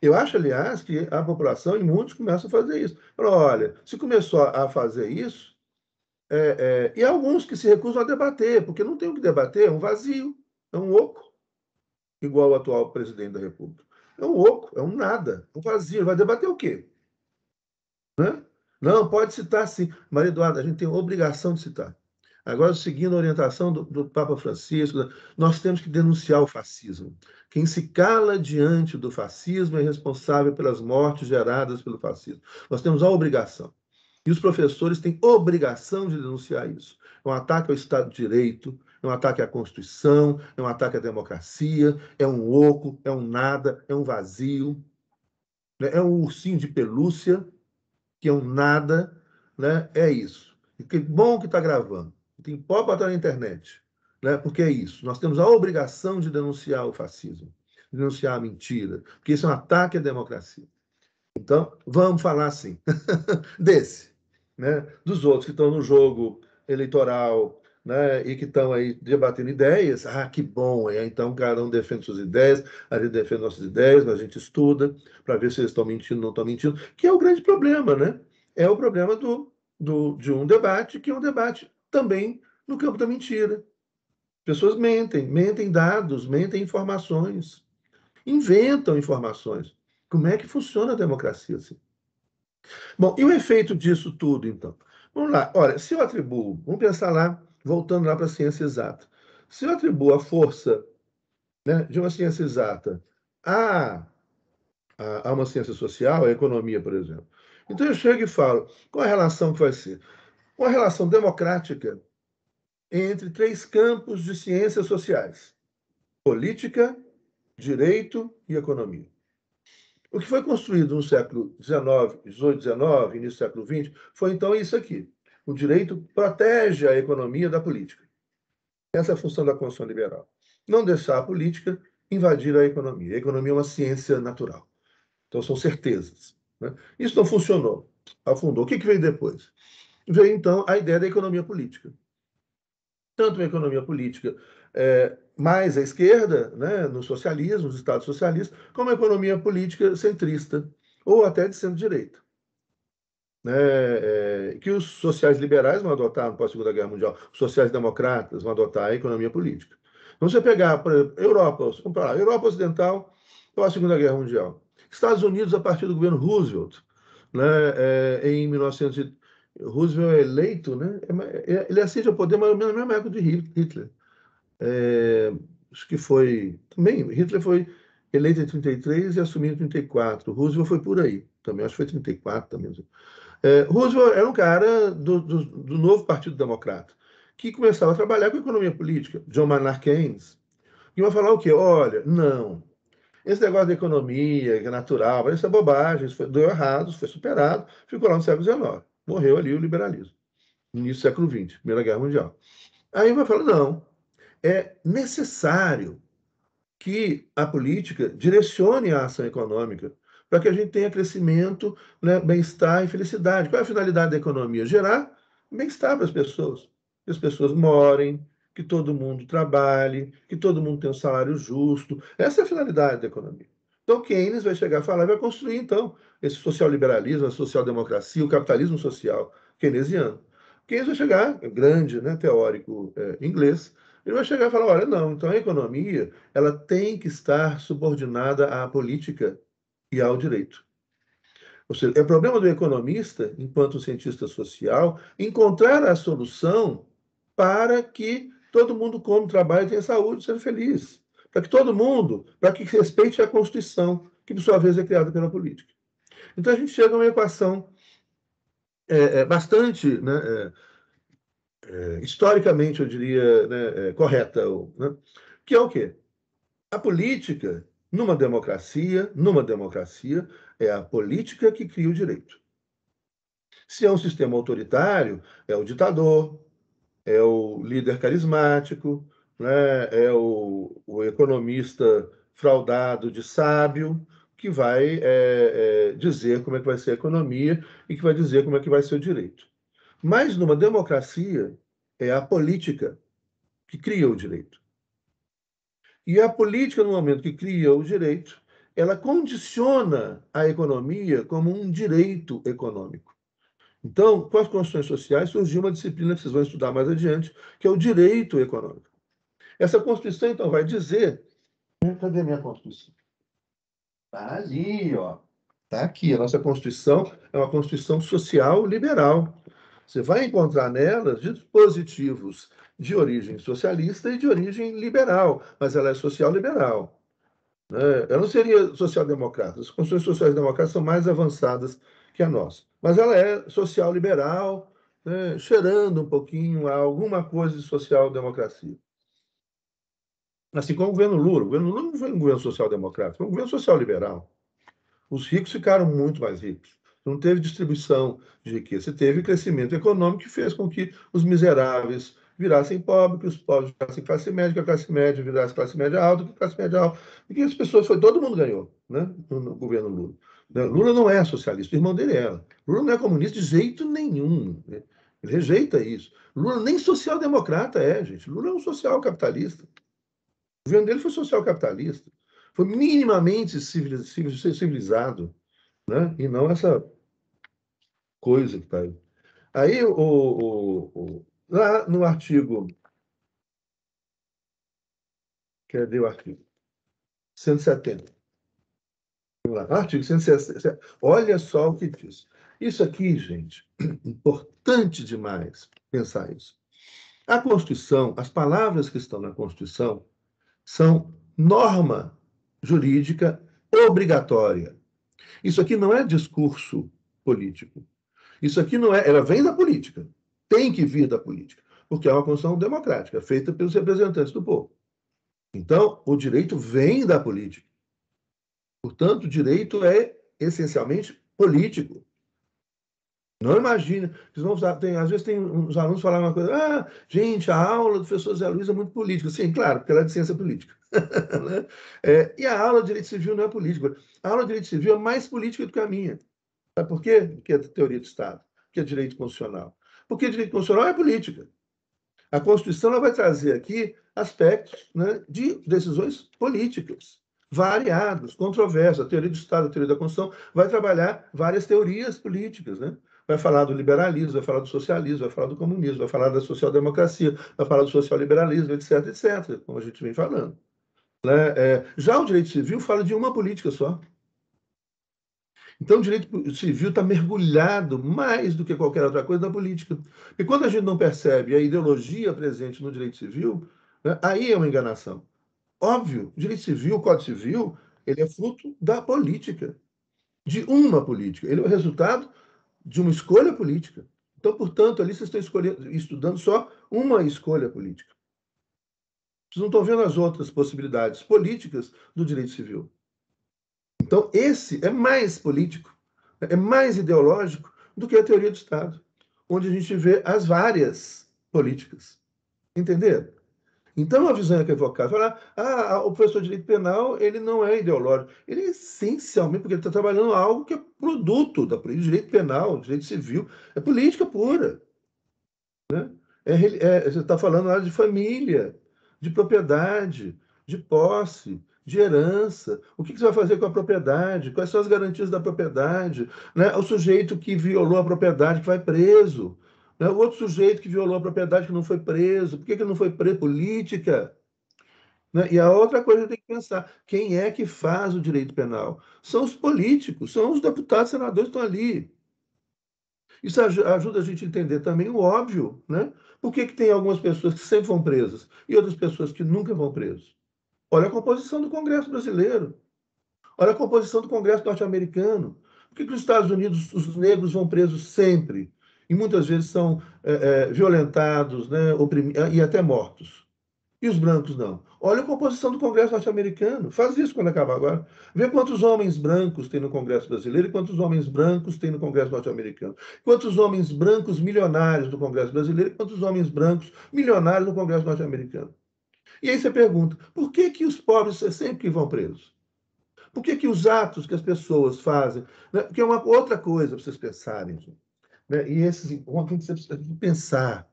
Eu acho, aliás, que a população, e muitos começam a fazer isso. Fala, olha, se começou a fazer isso, e há alguns que se recusam a debater, porque não tem o que debater, é um vazio, é um oco, igual o atual presidente da República. É um oco, é um nada, é um vazio. Vai debater o quê? Né? Não, pode citar sim. Maria Eduarda, a gente tem obrigação de citar. Agora, seguindo a orientação do Papa Francisco, nós temos que denunciar o fascismo. Quem se cala diante do fascismo é responsável pelas mortes geradas pelo fascismo. Nós temos a obrigação. E os professores têm obrigação de denunciar isso. É um ataque ao Estado de Direito, é um ataque à Constituição, é um ataque à democracia, é um oco, é um nada, é um vazio, né? É um ursinho de pelúcia, que é um nada, né? É isso. E que bom que está gravando. Tem pode botar na internet, né? Porque é isso. Nós temos a obrigação de denunciar o fascismo, de denunciar a mentira, porque isso é um ataque à democracia. Então, vamos falar assim, desse, né? Dos outros que estão no jogo eleitoral, né? E que estão aí debatendo ideias. Ah, que bom! Então, cada um defende suas ideias, a gente defende nossas ideias, mas a gente estuda para ver se eles estão mentindo ou não estão mentindo, que é o grande problema, né? É o problema de um debate, que é um debate também no campo da mentira. Pessoas mentem, mentem dados, mentem informações, inventam informações. Como é que funciona a democracia assim? Bom, e o efeito disso tudo, então? Vamos lá. Olha, se eu atribuo, vamos pensar lá, voltando lá para a ciência exata. Se eu atribuo a força, né, de uma ciência exata a, a uma ciência social, a economia, por exemplo. Então eu chego e falo, qual a relação que vai ser? Uma relação democrática entre três campos de ciências sociais: política, direito e economia. O que foi construído no século XIX, XVIII, XIX, início do século XX, foi então isso aqui. O direito protege a economia da política. Essa é a função da Constituição Liberal. Não deixar a política invadir a economia. A economia é uma ciência natural. Então, são certezas. Né? Isso não funcionou. Afundou. O que veio depois? Veio, então, a ideia da economia política. Tanto uma economia política mais à esquerda, né, no socialismo, nos estados socialistas, como a economia política centrista, ou até de centro-direita. Né, que os sociais-liberais vão adotar no pós-Segunda Guerra Mundial, os sociais-democratas vão adotar a economia política. Então, você pegar, por exemplo, Europa, vamos comparar, Europa Ocidental, pós-Segunda Guerra Mundial. Estados Unidos, a partir do governo Roosevelt, né, em 1900. Roosevelt é eleito, né? Ele assiste ao poder mais ou menos na mesma época de Hitler. Acho que foi. Também, Hitler foi eleito em 33 e assumiu em 34. Roosevelt foi por aí também, acho que foi 34 também. Roosevelt era um cara do novo Partido Democrata, que começava a trabalhar com economia política. John Maynard Keynes, que vai falar o quê? Olha, não. Esse negócio da economia, que é natural, isso é bobagem, isso deu errado, isso foi superado, ficou lá no século XIX. Morreu ali o liberalismo, no início do século XX, Primeira Guerra Mundial. Aí vai falar, não, é necessário que a política direcione a ação econômica para que a gente tenha crescimento, né, bem-estar e felicidade. Qual é a finalidade da economia? Gerar bem-estar para as pessoas. Que as pessoas morem, que todo mundo trabalhe, que todo mundo tenha um salário justo. Essa é a finalidade da economia. Então, Keynes vai chegar a falar e vai construir, então, esse social-liberalismo, a social-democracia, o capitalismo social keynesiano. Keynes vai chegar, grande, né, teórico inglês, ele vai chegar e falar, olha, não, então a economia ela tem que estar subordinada à política e ao direito. Ou seja, é problema do economista, enquanto cientista social, encontrar a solução para que todo mundo come, trabalhe, tenha saúde, seja feliz. Para que todo mundo, para que respeite a Constituição, que por sua vez é criada pela política. Então a gente chega a uma equação bastante, né, historicamente, eu diria, né, correta, né, que é o quê? A política, numa democracia, é a política que cria o direito. Se é um sistema autoritário, é o ditador, é o líder carismático, né? É o economista fraudado de sábio, que vai dizer como é que vai ser a economia e que vai dizer como é que vai ser o direito. Mas numa democracia, é a política que cria o direito. E a política, no momento que cria o direito, ela condiciona a economia como um direito econômico. Então, com as constituições sociais, surgiu uma disciplina que vocês vão estudar mais adiante, que é o direito econômico. Essa Constituição, então, vai dizer. Cadê a minha Constituição? Está ali, ó. Está aqui. A nossa Constituição é uma Constituição social liberal. Você vai encontrar nela dispositivos de origem socialista e de origem liberal, mas ela é social liberal. Ela não seria social-democrata. As constituições sociais-democratas são mais avançadas que a nossa. Mas ela é social-liberal, né, cheirando um pouquinho a alguma coisa de social-democracia. Assim como o governo Lula. O governo Lula não foi um governo social-democrata, foi um governo social-liberal. Os ricos ficaram muito mais ricos. Não teve distribuição de riqueza, teve crescimento econômico que fez com que os miseráveis virassem pobres, que os pobres virassem classe média, que a classe média virasse classe média alta, que a classe média alta. E que as pessoas, todo mundo ganhou, né, no governo Lula. Lula não é socialista, o irmão dele é. Lula não é comunista de jeito nenhum. Né? Ele rejeita isso. Lula nem social-democrata é, gente. Lula é um social-capitalista. O governo dele foi social-capitalista. Foi minimamente civilizado, né? E não essa coisa que está aí. Aí, lá no artigo. Cadê o artigo? 170. Vamos lá. Artigo 170. Olha só o que diz. Isso aqui, gente, importante demais pensar isso. A Constituição, as palavras que estão na Constituição, são norma jurídica obrigatória. Isso aqui não é discurso político. Isso aqui não é. Ela vem da política. Tem que vir da política. Porque é uma Constituição democrática, feita pelos representantes do povo. Então, o direito vem da política. Portanto, o direito é essencialmente político. Não imagine. Às vezes tem uns alunos falando uma coisa. Ah, gente, a aula do professor Zé Luiz é muito política. Sim, claro, porque ela é de ciência política. Né? E a aula de direito civil não é política. A aula de direito civil é mais política do que a minha. Sabe por quê? Porque é teoria de Estado, que é direito constitucional. Porque direito constitucional é política. A Constituição ela vai trazer aqui aspectos, né, de decisões políticas, variados, controversas. A teoria do Estado, a teoria da Constituição, vai trabalhar várias teorias políticas. Né? Vai falar do liberalismo, vai falar do socialismo, vai falar do comunismo, vai falar da social-democracia, vai falar do social-liberalismo, etc., etc., como a gente vem falando. Né? Já o direito civil fala de uma política só. Então, o direito civil está mergulhado mais do que qualquer outra coisa na política. E quando a gente não percebe a ideologia presente no direito civil, né, aí é uma enganação. Óbvio, o direito civil, o Código Civil, ele é fruto da política, de uma política. Ele é o resultado de uma escolha política. Então, portanto, ali vocês estão estudando só uma escolha política. Vocês não estão vendo as outras possibilidades políticas do direito civil. Então, esse é mais político, é mais ideológico do que a teoria do Estado, onde a gente vê as várias políticas. Entenderam? Então, a visão equivocada, falar, o professor de direito penal, ele não é ideológico. Ele é essencialmente, porque ele está trabalhando algo que é produto da política. Direito penal, direito civil, é política pura. Né? Você está falando lá de família, de propriedade, de posse, de herança. O que você vai fazer com a propriedade? Quais são as garantias da propriedade? Né? O sujeito que violou a propriedade que vai preso. Né? O outro sujeito que violou a propriedade que não foi preso. Por que que não foi preso? Política. Né? E a outra coisa que tem que pensar, quem é que faz o direito penal? São os políticos, são os deputados, senadores que estão ali. Isso ajuda a gente a entender também o óbvio, né? Por que que tem algumas pessoas que sempre vão presas e outras pessoas que nunca vão presas? Olha a composição do Congresso brasileiro, olha a composição do Congresso norte-americano. Por que que nos Estados Unidos os negros vão presos sempre? E muitas vezes são violentados, né, e até mortos. E os brancos não. Olha a composição do Congresso norte-americano. Faz isso quando acabar agora. Vê quantos homens brancos tem no Congresso brasileiro e quantos homens brancos tem no Congresso norte-americano. Quantos homens brancos milionários no Congresso brasileiro e quantos homens brancos milionários no Congresso norte-americano. E aí você pergunta, por que que os pobres sempre vão presos? Por que que os atos que as pessoas fazem, né? Que é uma outra coisa para vocês pensarem, né? E esses encontros que você precisa pensar.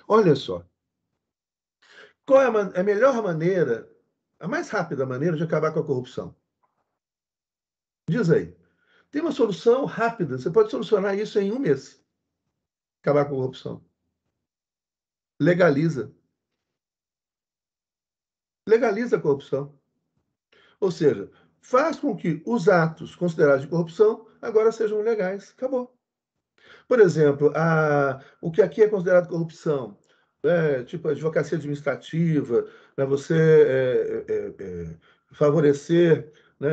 Olha só, qual é a melhor maneira, a mais rápida maneira de acabar com a corrupção? Diz aí. Tem uma solução rápida, você pode solucionar isso em um mês. Acabar com a corrupção. Legaliza. Legaliza a corrupção. Ou seja, faz com que os atos considerados de corrupção agora sejam legais. Acabou. Por exemplo, o que aqui é considerado corrupção, né, tipo advocacia administrativa, né, você favorecer, né,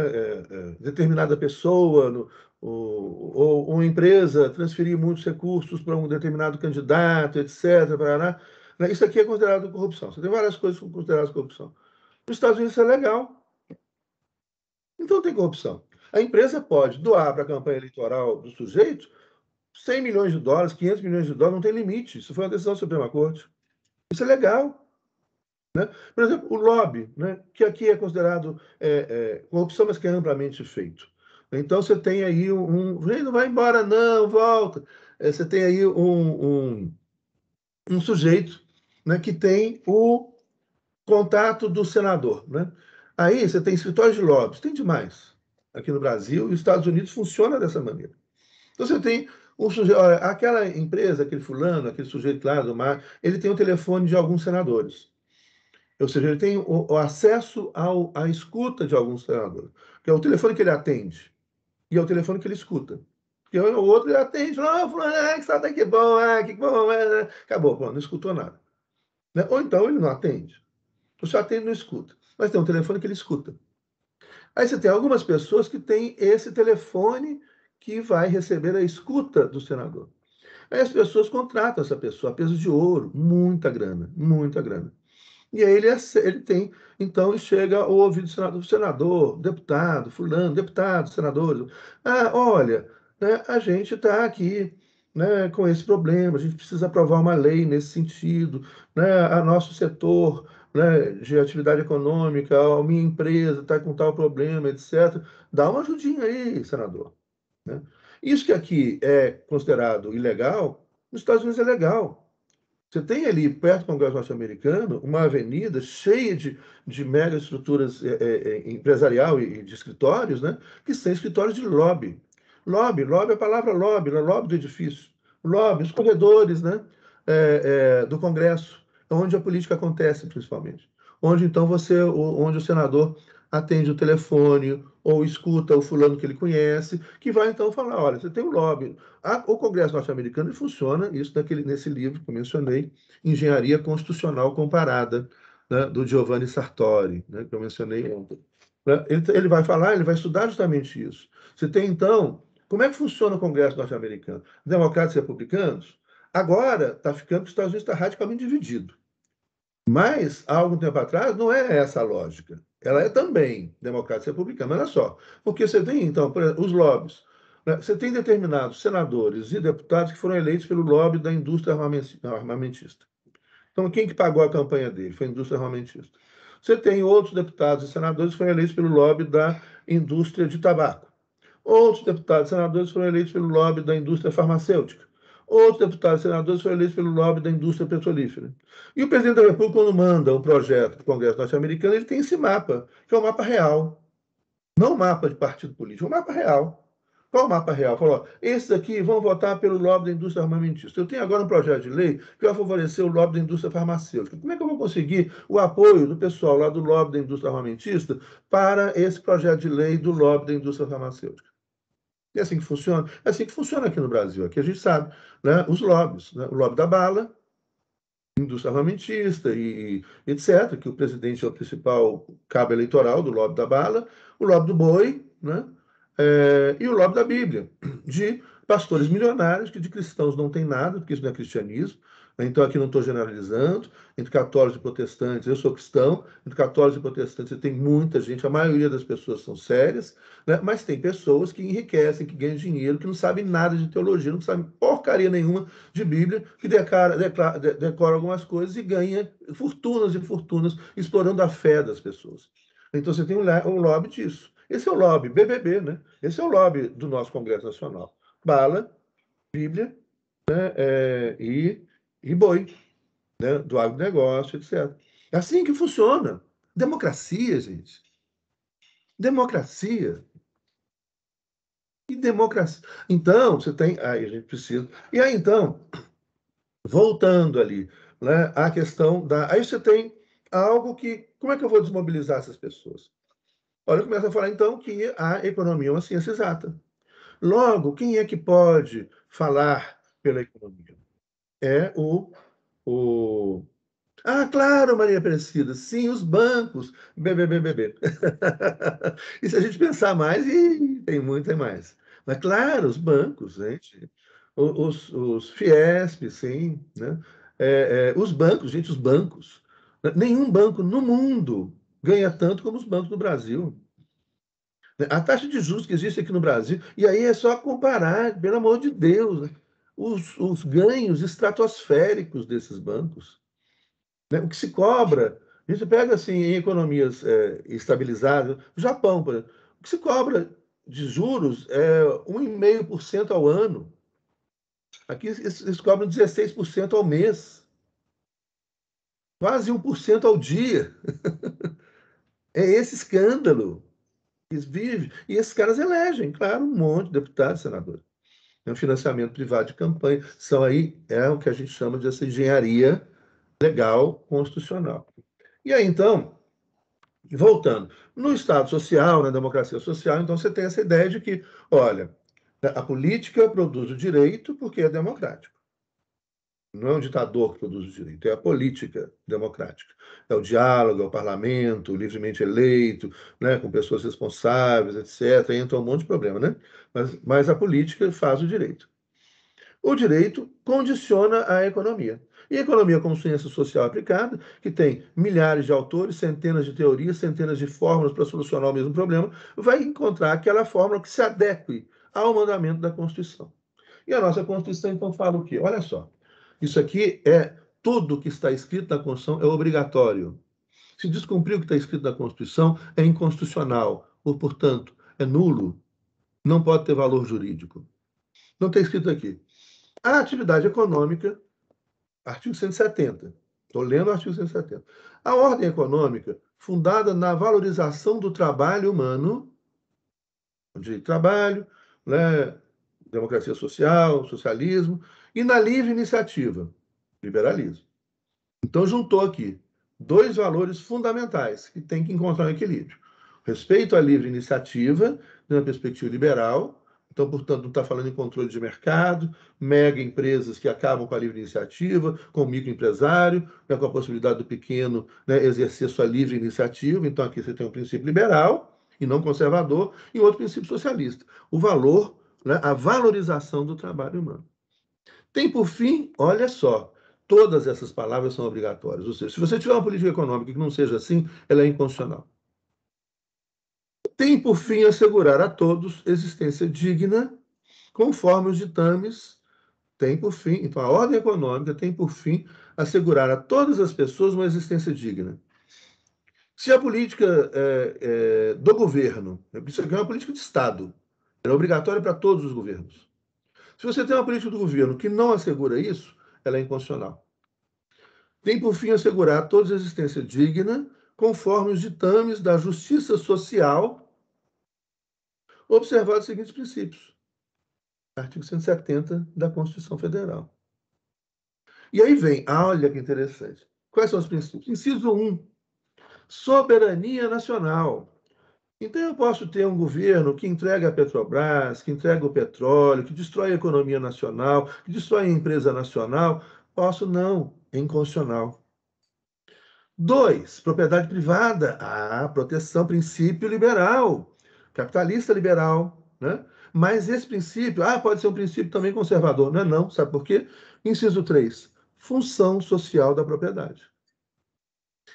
determinada pessoa, ou uma empresa transferir muitos recursos para um determinado candidato, etc. Parará, né, isso aqui é considerado corrupção. Você tem várias coisas que são consideradas corrupção. Nos Estados Unidos isso é legal, então tem corrupção. A empresa pode doar para a campanha eleitoral do sujeito 100 milhões de dólares, 500 milhões de dólares, não tem limite. Isso foi uma decisão da Suprema Corte. Isso é legal. Né? Por exemplo, o lobby, né? Que aqui é considerado corrupção, mas que é amplamente feito. Então, você tem aí não vai embora, não, volta. Você tem aí um sujeito, né, que tem o contato do senador. Né? Aí você tem escritórios de lobbies, tem demais. Aqui no Brasil e nos Estados Unidos funciona dessa maneira. Então você tem um sujeito, olha, aquela empresa, aquele fulano, aquele sujeito lá do mar, ele tem o telefone de alguns senadores. Ou seja, ele tem o acesso à escuta de alguns senadores, que é o telefone que ele atende e é o telefone que ele escuta. Porque o outro ele atende, fala, fulano, que sabe que bom, que bom, acabou, pronto, não escutou nada. Né? Ou então ele não atende. Ou só atende e não escuta. Mas tem um telefone que ele escuta. Aí você tem algumas pessoas que têm esse telefone que vai receber a escuta do senador. Aí as pessoas contratam essa pessoa a peso de ouro, muita grana, muita grana. E aí ele tem, então, chega ao ouvido do senador, deputado, fulano, deputado, senador. Olha, né, a gente está aqui, né, com esse problema, a gente precisa aprovar uma lei nesse sentido, né, a nosso setor, né, de atividade econômica, a minha empresa está com tal problema, etc. Dá uma ajudinha aí, senador. Né? Isso que aqui é considerado ilegal, nos Estados Unidos é legal. Você tem ali, perto do Congresso norte-americano, uma avenida cheia de mega estruturas empresarial e de escritórios, né, que são escritórios de lobby. Lobby é a palavra lobby, é lobby do edifício. Lobby, os corredores, né, do Congresso, onde a política acontece, principalmente. Onde, então, onde o senador atende o telefone ou escuta o fulano que ele conhece, que vai, então, falar, olha, você tem um lobby. O Congresso norte-americano funciona, isso nesse livro que eu mencionei, Engenharia Constitucional Comparada, né, do Giovanni Sartori, né, que eu mencionei ontem. Né? Ele vai falar, ele vai estudar justamente isso. Você tem, então, como é que funciona o Congresso norte-americano? Democratas e republicanos? Agora está ficando que os Estados Unidos está radicalmente dividido. Mas, há algum tempo atrás, não é essa a lógica. Ela é também democrata e republicana, olha só. Porque você tem, então, por exemplo, os lobbies. Né? Você tem determinados senadores e deputados que foram eleitos pelo lobby da indústria armamentista. Então, quem que pagou a campanha dele? Foi a indústria armamentista. Você tem outros deputados e senadores que foram eleitos pelo lobby da indústria de tabaco. Outros deputados e senadores foram eleitos pelo lobby da indústria farmacêutica. Outros deputados e senadores foram eleitos pelo lobby da indústria petrolífera. E o presidente da República, quando manda um projeto para o Congresso norte-americano, ele tem esse mapa, que é o mapa real. Não o mapa de partido político, o mapa real. Qual o mapa real? Falou, ó, esses aqui vão votar pelo lobby da indústria armamentista. Eu tenho agora um projeto de lei que vai favorecer o lobby da indústria farmacêutica. Como é que eu vou conseguir o apoio do pessoal lá do lobby da indústria armamentista para esse projeto de lei do lobby da indústria farmacêutica? É assim que funciona? É assim que funciona aqui no Brasil. Aqui a gente sabe, né, os lobbies, né? O lobby da bala, indústria armamentista e etc., que o presidente é o principal cabo eleitoral do lobby da bala, o lobby do boi, né? E o lobby da Bíblia, de pastores milionários, que de cristãos não tem nada, porque isso não é cristianismo. Então, aqui não estou generalizando, entre católicos e protestantes, eu sou cristão, entre católicos e protestantes tem muita gente, a maioria das pessoas são sérias, né? Mas tem pessoas que enriquecem, que ganham dinheiro, que não sabem nada de teologia, não sabem porcaria nenhuma de Bíblia, que decora algumas coisas e ganha fortunas e fortunas explorando a fé das pessoas. Então você tem um lobby disso. Esse é o lobby BBB, né? Esse é o lobby do nosso Congresso Nacional. Bala, Bíblia, né? E boi, né? Do agronegócio, etc. É assim que funciona. Democracia, gente. Democracia. E democracia. Então, você tem. Aí a gente precisa. E aí, então, voltando ali, né, à questão da. Aí você tem algo que. Como é que eu vou desmobilizar essas pessoas? Olha, começa a falar então que a economia é uma ciência exata. Logo, quem é que pode falar pela economia? É o... Ah, claro, Maria Aparecida, sim, os bancos. BBBBB. E se a gente pensar mais, tem muito, tem mais. Mas, claro, os bancos, gente. Os Fiesp, sim. Né? Os bancos, gente, os bancos. Nenhum banco no mundo ganha tanto como os bancos do Brasil. A taxa de juros que existe aqui no Brasil, e aí é só comparar, pelo amor de Deus, né? Os ganhos estratosféricos desses bancos. Né? O que se cobra, a gente pega assim, em economias estabilizadas, o Japão, por exemplo, o que se cobra de juros é 1,5% ao ano. Aqui eles cobram 16% ao mês, quase 1% ao dia. É esse escândalo que eles vivem. E esses caras elegem, claro, um monte de deputados, senadores. É um financiamento privado de campanha. São aí, é o que a gente chama de essa engenharia legal constitucional. E aí, então, voltando, no Estado social, na democracia social, então você tem essa ideia de que, olha, a política produz o direito porque é democrático. Não é um ditador que produz o direito, é a política democrática. É o diálogo, é o parlamento, livremente eleito, né, com pessoas responsáveis, etc. Entra um monte de problema, né? Mas a política faz o direito. O direito condiciona a economia. E a economia, como ciência social aplicada, que tem milhares de autores, centenas de teorias, centenas de fórmulas para solucionar o mesmo problema, vai encontrar aquela fórmula que se adeque ao mandamento da Constituição. E a nossa Constituição, então, fala o quê? Olha só, isso aqui é tudo que está escrito na Constituição é obrigatório. Se descumprir o que está escrito na Constituição, é inconstitucional, ou, portanto, é nulo, não pode ter valor jurídico. Não está escrito aqui. A atividade econômica, artigo 170. Estou lendo o artigo 170. A ordem econômica, fundada na valorização do trabalho humano, o direito de trabalho, né, democracia social, socialismo, e na livre iniciativa, liberalismo. Então, juntou aqui dois valores fundamentais que tem que encontrar um equilíbrio. Respeito à livre iniciativa, na perspectiva liberal. Então, portanto, não está falando em controle de mercado, mega empresas que acabam com a livre iniciativa, com o microempresário, né, com a possibilidade do pequeno, né, exercer sua livre iniciativa. Então, aqui você tem um princípio liberal e não conservador, e outro princípio socialista. O valor, né, a valorização do trabalho humano. Tem por fim, olha só, todas essas palavras são obrigatórias. Ou seja, se você tiver uma política econômica que não seja assim, ela é inconstitucional. Tem por fim assegurar a todos existência digna, conforme os ditames. Tem por fim, então a ordem econômica tem por fim assegurar a todas as pessoas uma existência digna. Se a política do governo, isso aqui é uma política de Estado, é obrigatória para todos os governos. Se Se você tem uma política do governo que não assegura isso, ela é inconstitucional. Tem, por fim, assegurar toda a existência digna, conforme os ditames da justiça social, observados os seguintes princípios. Artigo 170 da Constituição Federal. E aí vem, olha que interessante. Quais são os princípios? Inciso 1, soberania nacional. Então, eu posso ter um governo que entrega a Petrobras, que entrega o petróleo, que destrói a economia nacional, que destrói a empresa nacional. Posso não, é inconstitucional. 2, propriedade privada. Proteção, princípio liberal, capitalista liberal, né? Mas esse princípio, pode ser um princípio também conservador. Não é não, sabe por quê? Inciso 3, função social da propriedade.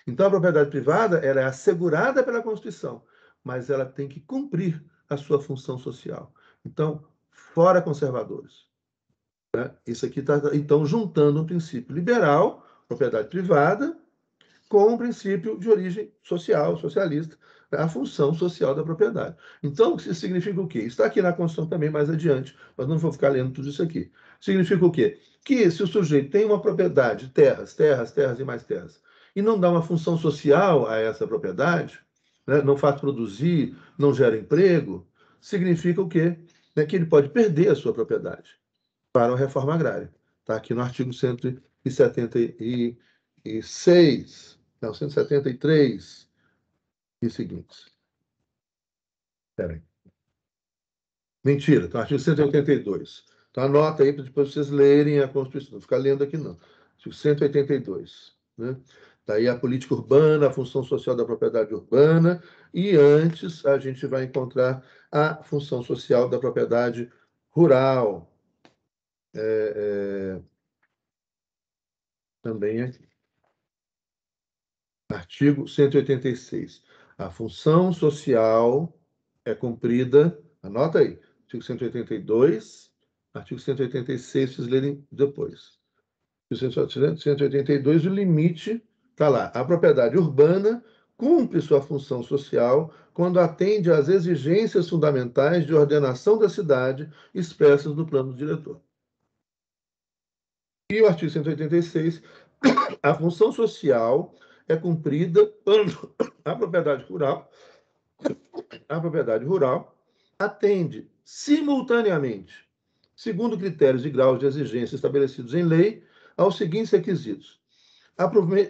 Então, a propriedade privada ela é assegurada pela Constituição, mas ela tem que cumprir a sua função social. Então, fora conservadores. Né? Isso aqui está, então, juntando um princípio liberal, propriedade privada, com um princípio de origem social, socialista, a função social da propriedade. Então, isso significa o quê? Está aqui na Constituição também mais adiante, mas não vou ficar lendo tudo isso aqui. Significa o quê? Que se o sujeito tem uma propriedade, terras e mais terras, e não dá uma função social a essa propriedade, né, não faz produzir, não gera emprego, significa o quê? Que ele pode perder a sua propriedade para a reforma agrária. Está aqui no artigo 176. Não, 173 e seguintes. Espera aí. Mentira, então, artigo 182. Então, anota aí para depois vocês lerem a Constituição. Não ficar lendo aqui, não. Artigo 182. Né? Daí a política urbana, a função social da propriedade urbana, e antes a gente vai encontrar a função social da propriedade rural. Também aqui. Artigo 186. A função social é cumprida, anota aí, artigo 182, artigo 186, vocês lerem depois. Artigo 182, o limite está lá. A propriedade urbana cumpre sua função social quando atende às exigências fundamentais de ordenação da cidade expressas no plano diretor. E o artigo 186, a função social é cumprida quando a propriedade rural atende simultaneamente, segundo critérios e graus de exigência estabelecidos em lei, aos seguintes requisitos: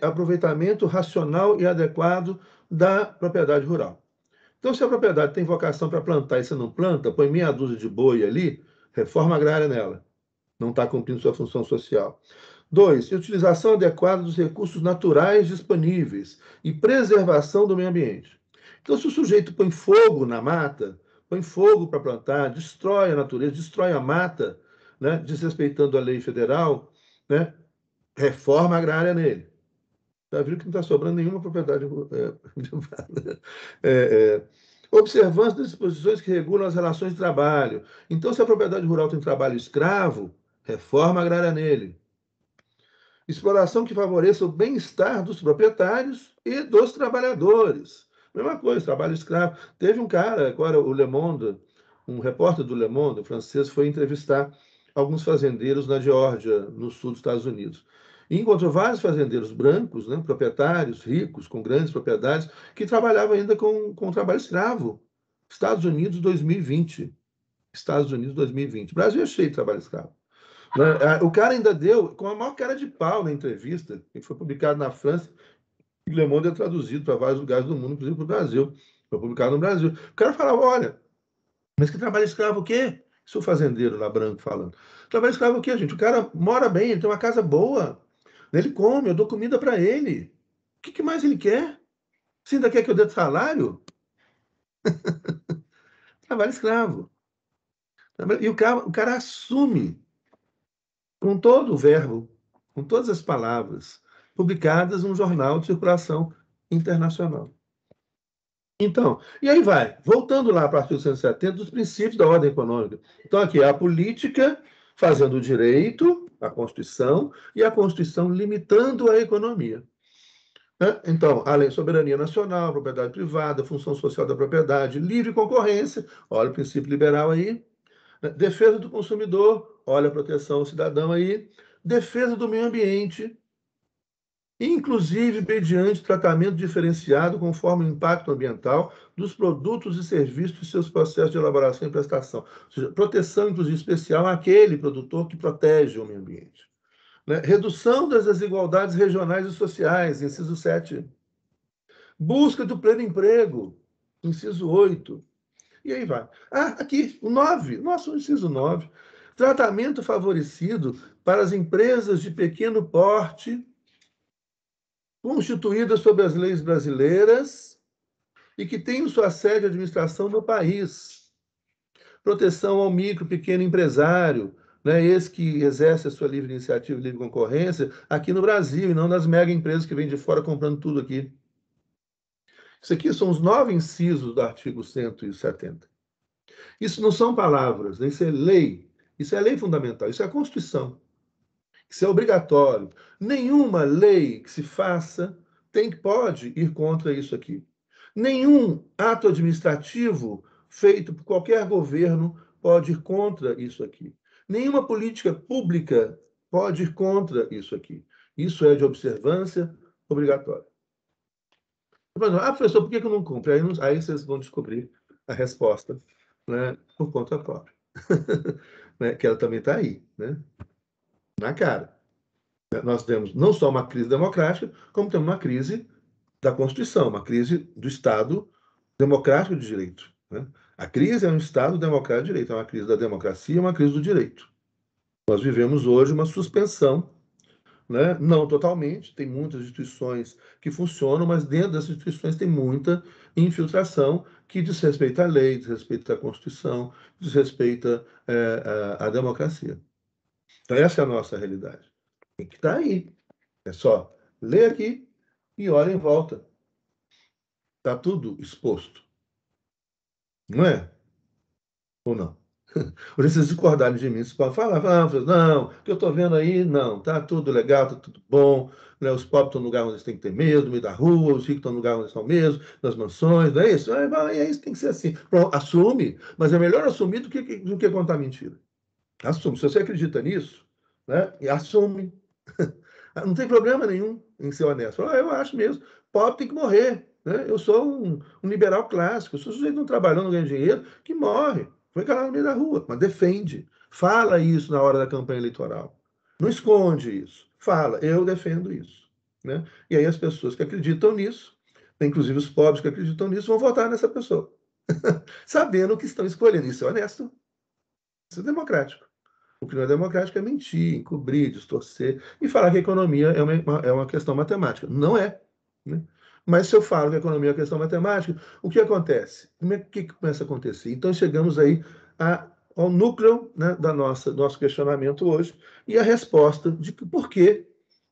aproveitamento racional e adequado da propriedade rural. Então, se a propriedade tem vocação para plantar e você não planta, põe meia dúzia de boi ali, reforma agrária nela. Não está cumprindo sua função social. 2, utilização adequada dos recursos naturais disponíveis e preservação do meio ambiente. Então, se o sujeito põe fogo na mata, põe fogo para plantar, destrói a natureza, destrói a mata, né, desrespeitando a lei federal, né, reforma agrária nele. Já viu que não está sobrando nenhuma propriedade privada. Observância das disposições que regulam as relações de trabalho. Então, se a propriedade rural tem trabalho escravo, reforma agrária nele. Exploração que favoreça o bem-estar dos proprietários e dos trabalhadores. Mesma coisa, trabalho escravo. Teve um cara, agora o Le Monde, um repórter do Le Monde, francês, foi entrevistar alguns fazendeiros na Geórgia, no sul dos Estados Unidos. E encontrou vários fazendeiros brancos, né, proprietários, ricos, com grandes propriedades, que trabalhavam ainda com trabalho escravo. Estados Unidos 2020. Estados Unidos 2020. O Brasil é cheio de trabalho escravo. O cara ainda deu, com a maior cara de pau na entrevista, que foi publicado na França, e Le Monde é traduzido para vários lugares do mundo, inclusive para o Brasil. Foi publicado no Brasil. O cara falava, olha, mas que trabalho escravo o quê? Isso o fazendeiro lá branco falando. Trabalho escravo o quê, gente? O cara mora bem, ele tem uma casa boa. Ele come, eu dou comida para ele. O que mais ele quer? Você ainda quer que eu dê salário? Trabalho escravo. E o cara assume com todo o verbo, com todas as palavras, publicadas num jornal de circulação internacional. Então, e aí vai, voltando lá para o artigo 170, dos princípios da ordem econômica. Então, aqui é a política fazendo o direito, a Constituição, e a Constituição limitando a economia. Então, além soberania nacional, propriedade privada, função social da propriedade, livre concorrência, olha o princípio liberal aí, defesa do consumidor, olha a proteção ao cidadão aí, defesa do meio ambiente, inclusive mediante tratamento diferenciado conforme o impacto ambiental dos produtos e serviços e seus processos de elaboração e prestação. Ou seja, proteção, inclusive, especial àquele produtor que protege o meio ambiente. Né? Redução das desigualdades regionais e sociais, inciso 7. Busca do pleno emprego, inciso 8. E aí vai. Aqui, o 9, nosso inciso 9. Tratamento favorecido para as empresas de pequeno porte constituídas sob as leis brasileiras e que tenham sua sede de administração no país. Proteção ao micro, pequeno empresário, né, esse que exerce a sua livre iniciativa e livre concorrência aqui no Brasil, e não nas mega empresas que vêm de fora comprando tudo aqui. Isso aqui são os 9 incisos do artigo 170. Isso não são palavras, né? Isso é lei. Isso é lei fundamental, isso é a Constituição. Isso é obrigatório. Nenhuma lei que se faça pode ir contra isso aqui. Nenhum ato administrativo feito por qualquer governo pode ir contra isso aqui. Nenhuma política pública pode ir contra isso aqui. Isso é de observância obrigatória. Professor, por que eu não cumpro? Aí vocês vão descobrir a resposta, né, por conta própria. Né, que ela também está aí, né, na cara. Nós temos não só uma crise democrática, como temos uma crise da Constituição, uma crise do Estado democrático de direito. Né? A crise é um Estado democrático de direito, é uma crise da democracia, é uma crise do direito. Nós vivemos hoje uma suspensão, né? Não totalmente, tem muitas instituições que funcionam, mas dentro das instituições tem muita infiltração que desrespeita a lei, desrespeita a Constituição, desrespeita a democracia. Então, essa é a nossa realidade. Tem que estar aí. É só ler aqui e olha em volta. Está tudo exposto. Não é? Ou não? Por isso, vocês discordarem de mim, vocês podem falar, não, o que eu estou vendo aí, não, tá tudo legal, tá tudo bom, né? Os pobres estão no lugar onde eles têm que ter medo, no meio da rua, os ricos estão no lugar onde eles estão mesmo, nas mansões, não é isso? É isso, tem que ser assim. Pronto, assume, mas é melhor assumir do que contar mentira. Assume. Se você acredita nisso, né? Assume. Não tem problema nenhum em ser honesto. Eu acho mesmo. Pobre tem que morrer. Né? Eu sou um liberal clássico. Eu sou um sujeito não trabalhando, não ganha dinheiro, que morre. Foi calar no meio da rua, mas defende. Fala isso na hora da campanha eleitoral. Não esconde isso. Fala, eu defendo isso. Né? E aí as pessoas que acreditam nisso, inclusive os pobres que acreditam nisso, vão votar nessa pessoa. Sabendo que estão escolhendo. Isso é honesto. Isso é democrático. O que não é democrático é mentir, encobrir, distorcer e falar que a economia é uma questão matemática. Não é. Né? Mas se eu falo que a economia é uma questão matemática, o que acontece? O que começa a acontecer? Então chegamos aí ao núcleo, né, do nosso questionamento hoje e a resposta de por que,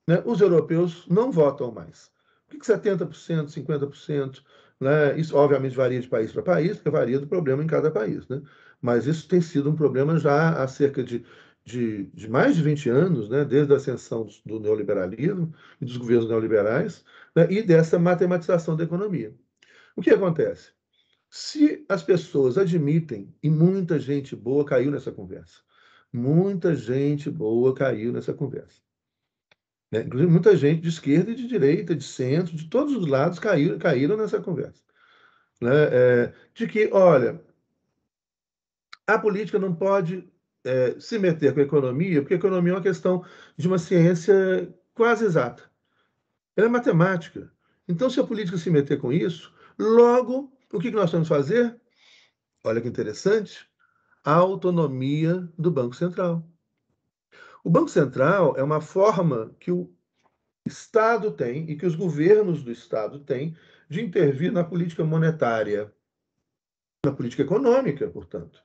né, os europeus não votam mais. Por que 70%, 50%? Né? Isso, obviamente, varia de país para país, porque varia do problema em cada país. Né? Mas isso tem sido um problema já há cerca de mais de 20 anos, né? Desde a ascensão do neoliberalismo e dos governos neoliberais, né? E dessa matematização da economia. O que acontece? Se as pessoas admitem, e muita gente boa caiu nessa conversa, muita gente boa caiu nessa conversa. Né? Inclusive, muita gente de esquerda e de direita, de centro, de todos os lados caíram nessa conversa. Né? De que, olha, a política não pode se meter com a economia, porque a economia é uma questão de uma ciência quase exata. Ela é matemática. Então, se a política se meter com isso, logo, o que nós vamos fazer? Olha que interessante, a autonomia do Banco Central. O Banco Central é uma forma que o Estado tem e que os governos do Estado têm de intervir na política monetária, na política econômica, portanto.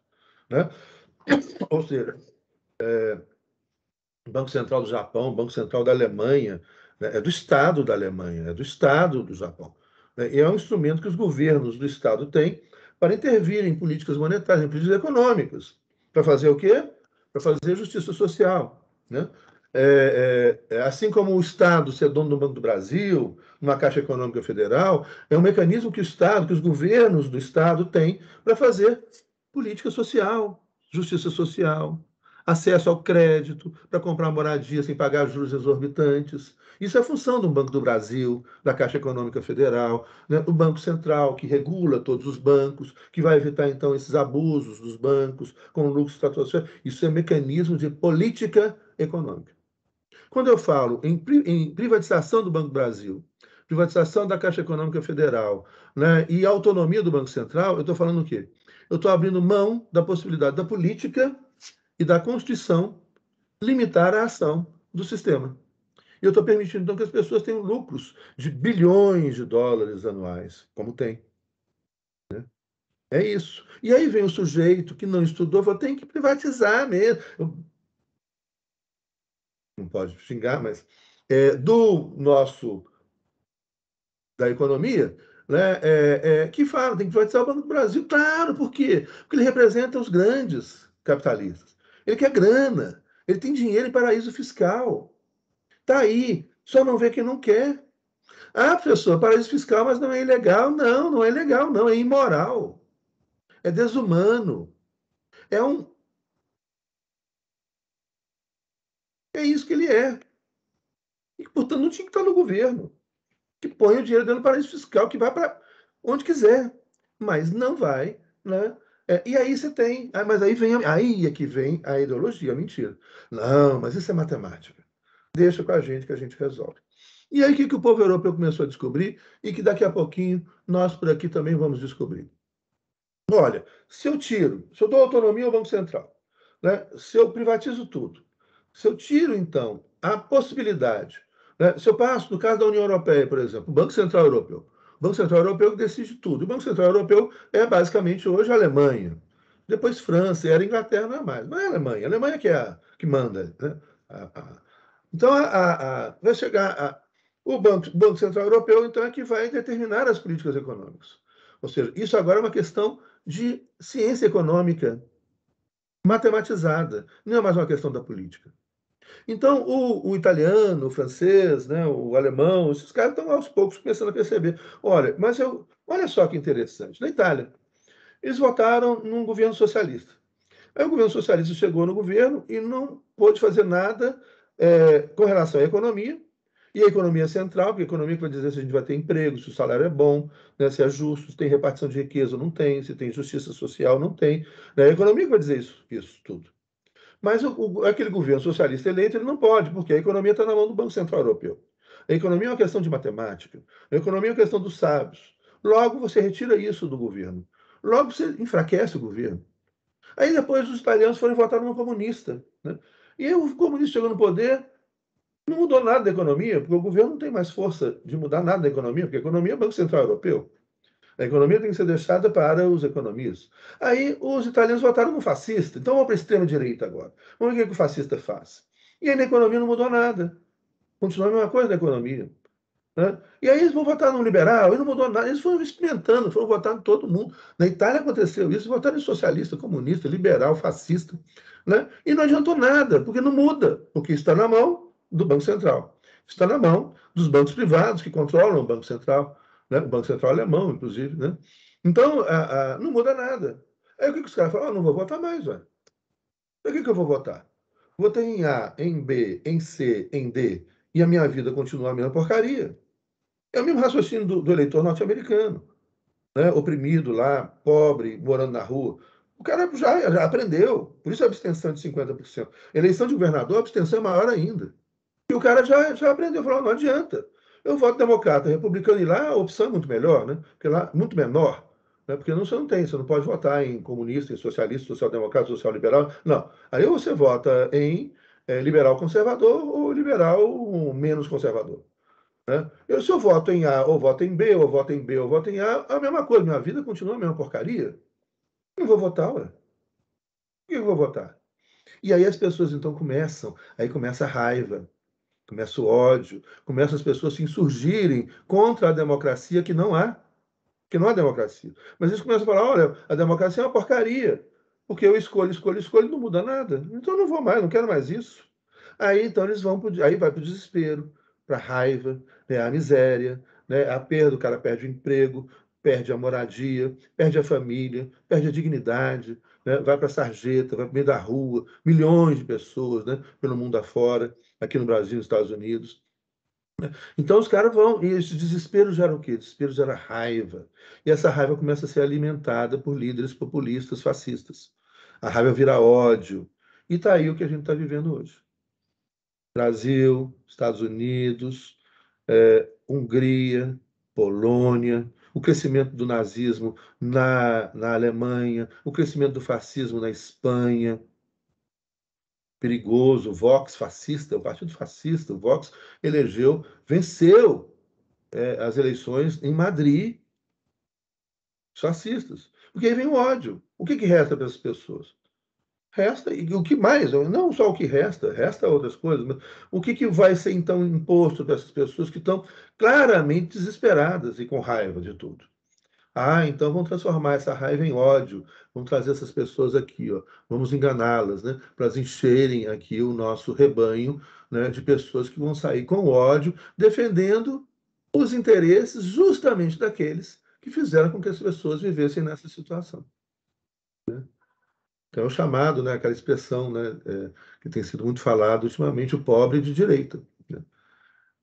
Né? Ou seja, o Banco Central do Japão, o Banco Central da Alemanha, né? É do Estado da Alemanha, é do Estado do Japão. Né? E é um instrumento que os governos do Estado têm para intervir em políticas monetárias, em políticas econômicas. Para fazer o quê? Para fazer justiça social. Né? Assim como o Estado ser dono do Banco do Brasil, uma Caixa Econômica Federal, é um mecanismo que o Estado, que os governos do Estado têm para fazer política social, justiça social, acesso ao crédito para comprar moradia sem pagar juros exorbitantes. Isso é função do Banco do Brasil, da Caixa Econômica Federal, né, do Banco Central, que regula todos os bancos, que vai evitar, então, esses abusos dos bancos com lucros estratosféricos. Isso é mecanismo de política econômica. Quando eu falo em privatização do Banco do Brasil, privatização da Caixa Econômica Federal, né, e autonomia do Banco Central, eu estou falando o quê? Eu estou abrindo mão da possibilidade da política e da Constituição limitar a ação do sistema. E eu estou permitindo, então, que as pessoas tenham lucros de bilhões de dólares anuais, como tem. Né? É isso. E aí vem o sujeito que não estudou, fala, tem que privatizar mesmo. Não pode xingar, mas do nosso da economia, né, que fala, tem que privatizar o Banco do Brasil. Claro, por quê? Porque ele representa os grandes capitalistas. Ele quer grana, ele tem dinheiro em paraíso fiscal. Está aí, só não vê quem não quer. Ah, professor, paraíso fiscal, mas não é ilegal. Não, não é ilegal, não, é imoral. É desumano. É um. É isso que ele é. E, portanto, não tinha que estar no governo. Que põe o dinheiro dentro do paraíso fiscal, que vai para onde quiser. Mas não vai, né? E aí você tem. Mas aí vem. Aí é que vem a ideologia, a mentira. Não, mas isso é matemática. Deixa com a gente que a gente resolve. E aí o que o povo europeu começou a descobrir e que daqui a pouquinho nós por aqui também vamos descobrir. Olha, se eu dou autonomia ao Banco Central, né, se eu privatizo tudo, se eu tiro, então, a possibilidade, né, se eu passo, no caso da União Europeia, por exemplo, o Banco Central Europeu, o Banco Central Europeu que decide tudo. O Banco Central Europeu é basicamente hoje a Alemanha, depois França, era Inglaterra, não é mais. Não é a Alemanha que é a que manda. Né? Então, vai chegar o Banco Central Europeu, então, é que vai determinar as políticas econômicas. Ou seja, isso agora é uma questão de ciência econômica matematizada, não é mais uma questão da política. Então, o italiano, o francês, né, o alemão, esses caras estão aos poucos começando a perceber. Olha só que interessante. Na Itália, eles votaram num governo socialista. Aí o governo socialista chegou no governo e não pôde fazer nada com relação à economia, e a economia central, porque a economia que vai dizer se a gente vai ter emprego, se o salário é bom, né, se é justo, se tem repartição de riqueza ou não tem, se tem justiça social não tem. Né? A economia que vai dizer isso tudo. Mas aquele governo socialista eleito ele não pode, porque a economia está na mão do Banco Central Europeu. A economia é uma questão de matemática, a economia é uma questão dos sábios. Logo, você retira isso do governo. Logo, você enfraquece o governo. Aí depois os italianos foram votar num comunista. Né? E aí, o comunista chegou no poder, não mudou nada da economia, porque o governo não tem mais força de mudar nada da economia, porque a economia é o Banco Central Europeu. A economia tem que ser deixada para os economistas. Aí os italianos votaram no fascista, então vamos para a extrema-direita agora. Vamos ver o que o fascista faz. E aí na economia não mudou nada. Continua a mesma coisa na economia. Né? E aí eles vão votar no liberal, e não mudou nada. Eles foram experimentando, foram votar em todo mundo. Na Itália aconteceu isso, votaram em socialista, comunista, liberal, fascista. Né? E não adiantou nada, porque não muda, porque está na mão do Banco Central. Está na mão dos bancos privados que controlam o Banco Central, né? O Banco Central alemão, inclusive. Né? Então, não muda nada. Aí o que os caras falam? Não vou votar mais, velho. Para que eu vou votar? Votei em A, em B, em C, em D, e a minha vida continua a mesma porcaria. É o mesmo raciocínio do eleitor norte-americano, né? Oprimido lá, pobre, morando na rua. O cara já aprendeu, por isso a abstenção de 50%. Eleição de governador, a abstenção é maior ainda. E o cara já aprendeu, falou, não adianta. Eu voto democrata, republicano, e lá a opção é muito melhor, né? Porque lá, muito menor. Né? Porque você não tem, você não pode votar em comunista, em socialista, social-democrata, social-liberal. Não. Aí ou você vota em liberal conservador ou liberal menos conservador. Né? Se eu voto em A, ou voto em B, ou voto em B, ou voto em A, é a mesma coisa. Minha vida continua a mesma porcaria. Eu vou votar, ué. Por que eu vou votar? E aí as pessoas então aí começa a raiva, começa o ódio, começam as pessoas a se insurgirem contra a democracia que não há democracia. Mas eles começam a falar, olha, a democracia é uma porcaria, porque eu escolho, não muda nada. Então eu não vou mais, não quero mais isso. Aí então aí vai para o desespero, para a raiva, né, a miséria, né, a perda, o cara perde o emprego. perde a moradia, perde a família, perde a dignidade, né? Vai para a sarjeta, vai para o meio da rua, milhões de pessoas, né? Pelo mundo afora, aqui no Brasil, nos Estados Unidos. Então os caras vão, e esse desespero gera o quê? Desespero gera raiva. E essa raiva começa a ser alimentada por líderes populistas, fascistas. A raiva vira ódio. E está aí o que a gente está vivendo hoje. Brasil, Estados Unidos, Hungria, Polônia, o crescimento do nazismo na Alemanha, o crescimento do fascismo na Espanha, perigoso, o Vox fascista, o partido fascista, o Vox elegeu, venceu as eleições em Madrid, os fascistas. Porque aí vem o ódio. O que resta para essas pessoas? Resta, e o que mais? Não só o que resta, resta outras coisas, mas o que vai ser então imposto para essas pessoas que estão claramente desesperadas e com raiva de tudo? Ah, então vamos transformar essa raiva em ódio, vamos trazer essas pessoas aqui, ó, vamos enganá-las, né, para elas encherem aqui o nosso rebanho, né, de pessoas que vão sair com ódio, defendendo os interesses justamente daqueles que fizeram com que as pessoas vivessem nessa situação. Então, é o chamado, né, aquela expressão, né, que tem sido muito falado ultimamente, o pobre de direita. Né?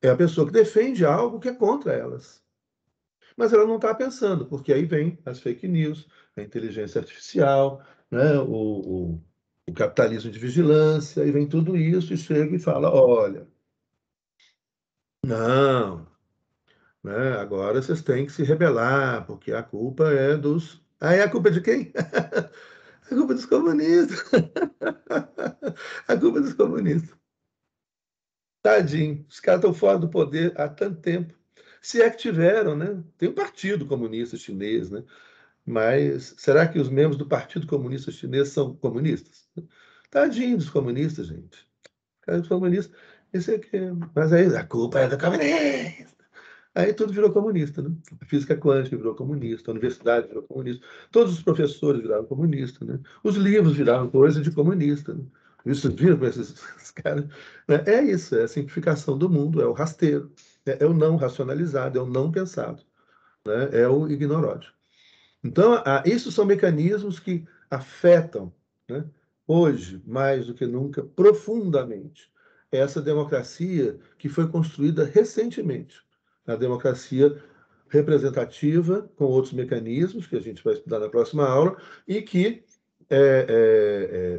É a pessoa que defende algo que é contra elas. Mas ela não está pensando, porque aí vem as fake news, a inteligência artificial, né, o capitalismo de vigilância, aí vem tudo isso e chega e fala: olha, não, né, agora vocês têm que se rebelar, porque a culpa é dos. Ah, é a culpa de quem? A culpa é dos comunistas. A culpa é dos comunistas. Tadinho, os caras estão fora do poder há tanto tempo. Se é que tiveram, né? Tem o Partido Comunista Chinês, né? Mas será que os membros do Partido Comunista Chinês são comunistas? Tadinho dos comunistas, gente. Cara, dos comunistas, esse aqui. Mas aí a culpa é do comunista. Aí tudo virou comunista, né? A física quântica virou comunista, a universidade virou comunista, todos os professores viraram comunistas, né? Os livros viraram coisa de comunista. Né? Isso viram com esses caras. Né? É isso, é a simplificação do mundo, é o rasteiro, é o não racionalizado, é o não pensado, né? É o ignoródio. Então, isso são mecanismos que afetam, né, hoje, mais do que nunca, profundamente, essa democracia que foi construída recentemente. A democracia representativa, com outros mecanismos, que a gente vai estudar na próxima aula, e que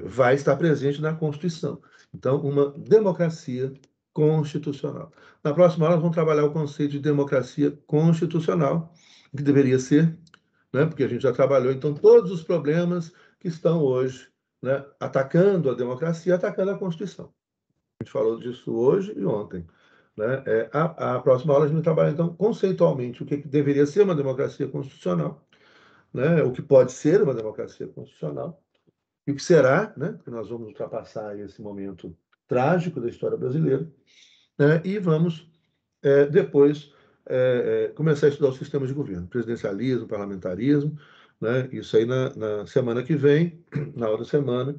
vai estar presente na Constituição. Então, uma democracia constitucional. Na próxima aula, vamos trabalhar o conceito de democracia constitucional, que deveria ser, né? Porque a gente já trabalhou, então, todos os problemas que estão hoje, né, atacando a democracia, atacando a Constituição. A gente falou disso hoje e ontem. Né? A próxima aula a gente vai trabalhar, então, conceitualmente, o que deveria ser uma democracia constitucional, né? O que pode ser uma democracia constitucional, e o que será, né? Porque nós vamos ultrapassar esse momento trágico da história brasileira, né? E vamos depois começar a estudar os sistemas de governo, presidencialismo, parlamentarismo, né? Isso aí na semana que vem, na outra semana,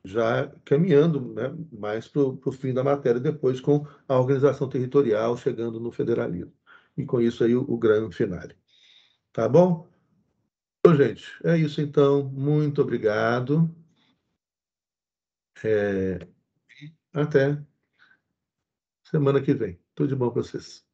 já caminhando, né, mais para o fim da matéria, depois com a organização territorial chegando no federalismo. E com isso aí o grande finale. Tá bom? Bom, gente, é isso então. Muito obrigado. Até semana que vem. Tudo de bom para vocês.